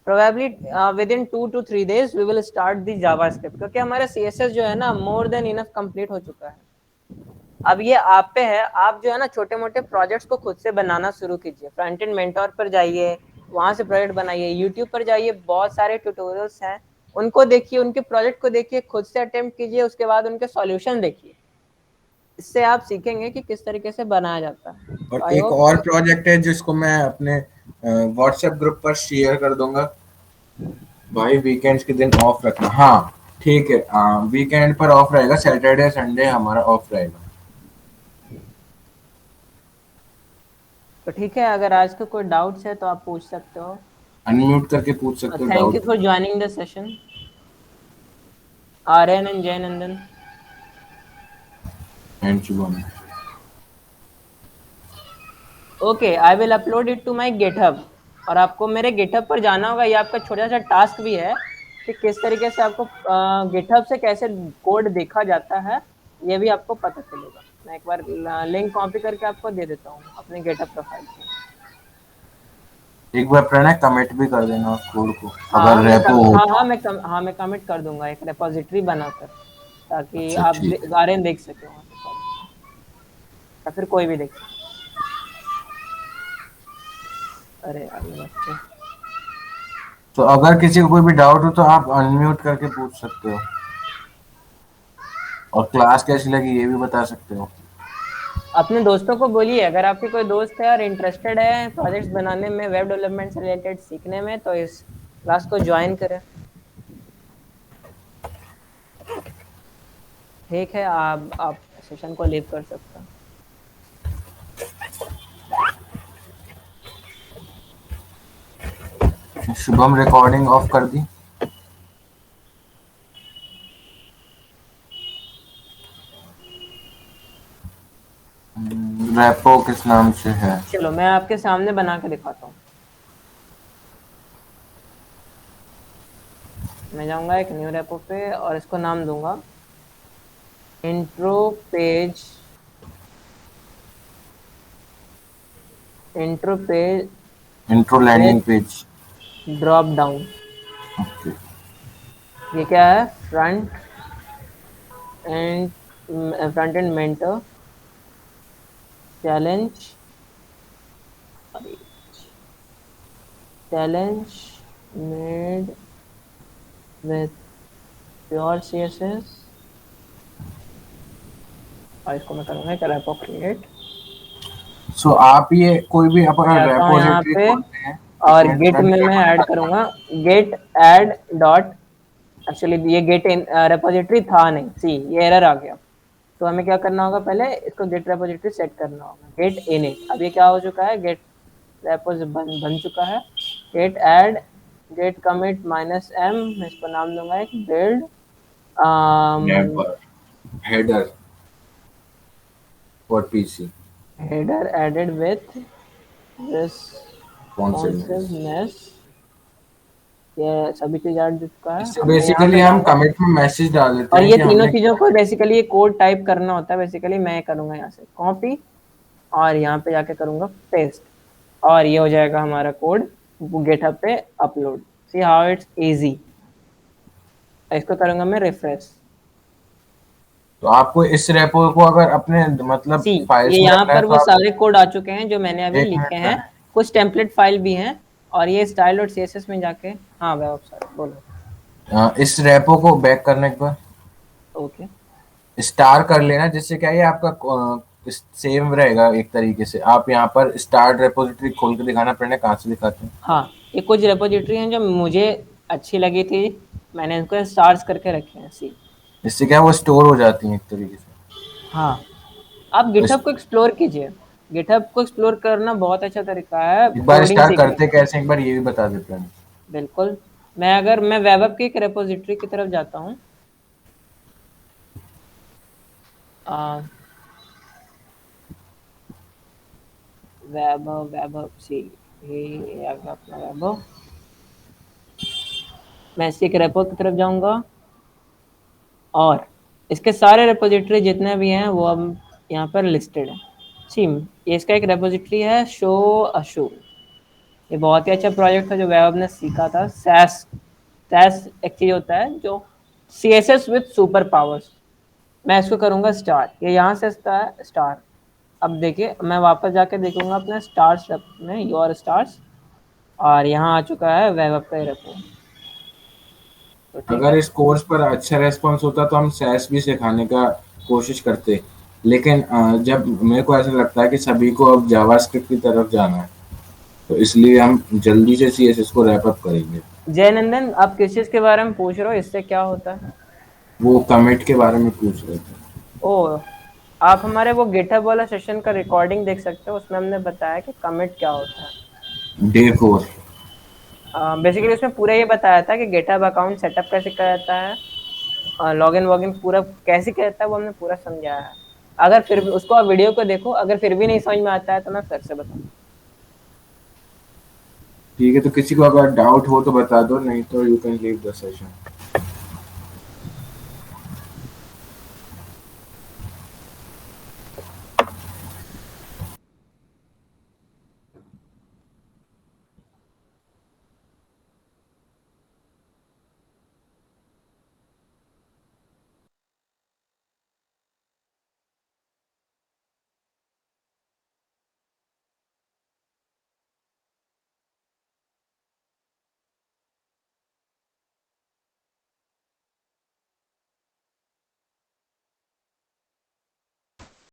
Probably within 2 to 3 days we will start the JavaScript, क्योंकि हमारा CSS जो है ना मोर देन इनफ कंप्लीट हो चुका है। अब ये आप पे है, आप जो है ना छोटे मोटे प्रोजेक्ट्स को खुद से बनाना शुरू कीजिए। फ्रंट एंड मेंटोर पर जाइए, वहां से प्रोजेक्ट बनाइए। यूट्यूब पर जाइए, बहुत सारे ट्यूटोरियल्स हैं, उनको देखिए, उनके प्रोजेक्ट को देखिए, खुद से अटेम्प्ट कीजिए, उसके बाद उनके सॉल्यूशन देखिए। इससे आप सीखेंगे कि किस तरीके से बनाया जाता है। और आई एक होप। और प्रोजेक्ट है जिसको मैं अपने व्हाट्सएप ग्रुप पर शेयर कर दूंगा। भाई वीकेंड्स के दिन ऑफ रखना, हाँ ठीक है, वीकेंड पर ऑफ रहेगा, सैटरडे संडे हमारा ऑफ रहेगा। तो ठीक है, अगर आज का कोई डाउट्स है तो आप पूछ सकते हो। अनम्यूट करके पूछ सकते हो thank you doubt. For joining the session, Aryan and Jayanandan. And Shubham. Okay, I will upload it to my GitHub, और आपको मेरे गिटहब पर जाना होगा। ये आपका छोटा सा टास्क भी है कि किस तरीके से आपको गिटहब से कैसे कोड देखा जाता है, ये भी आपको पता चलेगा। मैं एक बार लिंक कॉपी करके आपको दे देता हूँ अपने गिटहब प्रोफाइल पे। एक बार प्रणय कमेंट भी कर देना उस कोड को हाँ अगर रेपो हो तो। मैं कमिट कर दूंगा एक रेपोजिटरी बनाकर, ताकि अच्छा आप ठीक है। आर्यन देख सके वहाँ से code, या फिर कोई भी देख सके। अरे यार ये बच्चे। तो अगर किसी को कोई भी डाउट हो तो आप अनम्यूट करके पूछ सकते हो, और क्लास कैसी लगी ये भी बता सकते हो। अपने दोस्तों को बोलिए, अगर आपके कोई दोस्त है और इंटरेस्टेड है प्रोजेक्ट्स बनाने में, वेब डेवलपमेंट से रिलेटेड सीखने में, तो इस क्लास को ज्वाइन करें। ठीक है, आप सेशन को लीव कर सकते हैं। शुभम रिकॉर्डिंग ऑफ कर दी। रेपो किस नाम से है? चलो मैं आपके सामने बना के दिखाता हूँ। मैं जाऊंगा एक न्यू रेपो पे और इसको नाम दूंगा intro page, intro page intro landing page drop down. Okay. ये क्या है, and front end mentor challenge, challenge made with pure CSS, और इसको मैं करूँगा एक रेपो क्रिएट। सो आप ये कोई भी अपना जाता हूँ यहाँ रेपोजिटरी पे खोलते हैं और इसमें गिट में मैं ऐड करूँगा गेट ऐड डॉट, एक्चुअली ये गेट रेपोजिटरी था नहीं, सी ये एरर आ गया। तो हमें क्या करना होगा, पहले इसको गेट रेपोजिटरी सेट करना होगा, गेट इनिट। अब ये क्या हो चुका है, गेट रेपोज बन चुका है। Git add git commit minus M, मैं इसको नाम दूंगा एक build header for PC header added with responsiveness। ये सभी चीज ऐड चुका है। इससे अब मैं यहाँ बेसिकली पे हम जाऊंगा कमिट में मैसेज डाल देते और हैं ये कि तीनों हमने चीजों को बेसिकली ये कोड टाइप करना होता है। बेसिकली मैं करूंगा यहाँ से कॉपी और यहाँ पे जाके करूंगा पेस्ट, और ये हो जाएगा हमारा कोड गिटहब पे upload. See how it's easy. इसको करूंगा मैं रिफ्रेश। तो आपको इस रेपो को अगर अपने मतलब सी फाइल्स ये में यहाँ रखना है पर तो वो आप सारे कोड आ चुके हैं जो मैंने अभी एक लिखे मिनट हैं। में कुछ टेम्पलेट फाइल भी हैं, और ये स्टाइल और सीएसएस में जाके, हाँ वेब सर बोलो। इस रेपो को बैक करने के बाद ओके। स्टार कर लेना, जिससे क्या है आपका सेव रहेगा एक तरीके से। आप यहाँ पर स्टार्ट रेपोजिटरी खोल के दिखाना पड़ेगा, कहाँ से दिखाते हैं। हाँ, ये कुछ रेपोजिटरी हैं जो मुझे अच्छी लगी थी, मैंने इनको स्टार्स करके रखे हैं। सी इससे क्या है, वो स्टोर हो जाती हैं एक तरीके से। हाँ, आप तो गिटहब को एक्सप्लोर कीजिए। गिटहब को एक्सप्लोर करना बहुत अच्छा तरीका है एक बार कोडिंग स्टार सीखने करते का। कैसे, एक बार ये भी बता देते हैं। बिल्कुल। मैं वेब की एक रेपोजिटरी की तरफ जाता हूँ। वैभव वैभव सी, ये आ गया अपना वैभव। मैं इसकी एक रेपो की तरफ जाऊंगा, और इसके सारे रेपोजिटरी जितने भी हैं वो अब यहाँ पर लिस्टेड है। सी ये इसका एक रेपोजिटरी है, शो अशो। ये बहुत ही अच्छा प्रोजेक्ट था जो वैभव ने सीखा था। सैस सैस एक चीज होता है जो CSS विद सुपर पावर्स। मैं इसको करूंगा स्टार, ये यहाँ से स्टार। अब देखिए मैं वापस जाके देखूंगा अपने स्टार्स में, योर स्टार्स, और यहाँ आ चुका है वैभव का रेपो। तो ठीक अगर है। इस कोर्स पर अच्छा रेस्पॉन्स होता तो हम सैस भी सिखाने का कोशिश करते, लेकिन जब मेरे को ऐसा लगता है कि सभी को अब जावास्क्रिप्ट की तरफ जाना है, तो इसलिए हम जल्दी से सीएसएस को रैप अप करेंगे। जयनंदन, आप किस चीज के बारे में पूछ रहे हो, इससे क्या होता है? वो कमिट के बारे में पूछ रहे थे। ओ, आप हमारे वो गिटहब वाला सेशन का रिकॉर्डिंग देख सकते हो, उसमें हमने बताया कि कमिट क्या होता है। डे 4। बेसिकली उसमें पूरा ये बताया था कि गिटहब अकाउंट सेटअप कैसे करता है, लॉगिन वॉगिन पूरा कैसे करता है, वो हमने पूरा समझाया है। अगर फिर भी उसको आप वीडियो को देखो, अगर फिर भी नहीं समझ में आता है तो मैं फिर से बताऊँ। ठीक है, तो किसी को अगर डाउट हो तो बता दो, नहीं तो you can leave the session.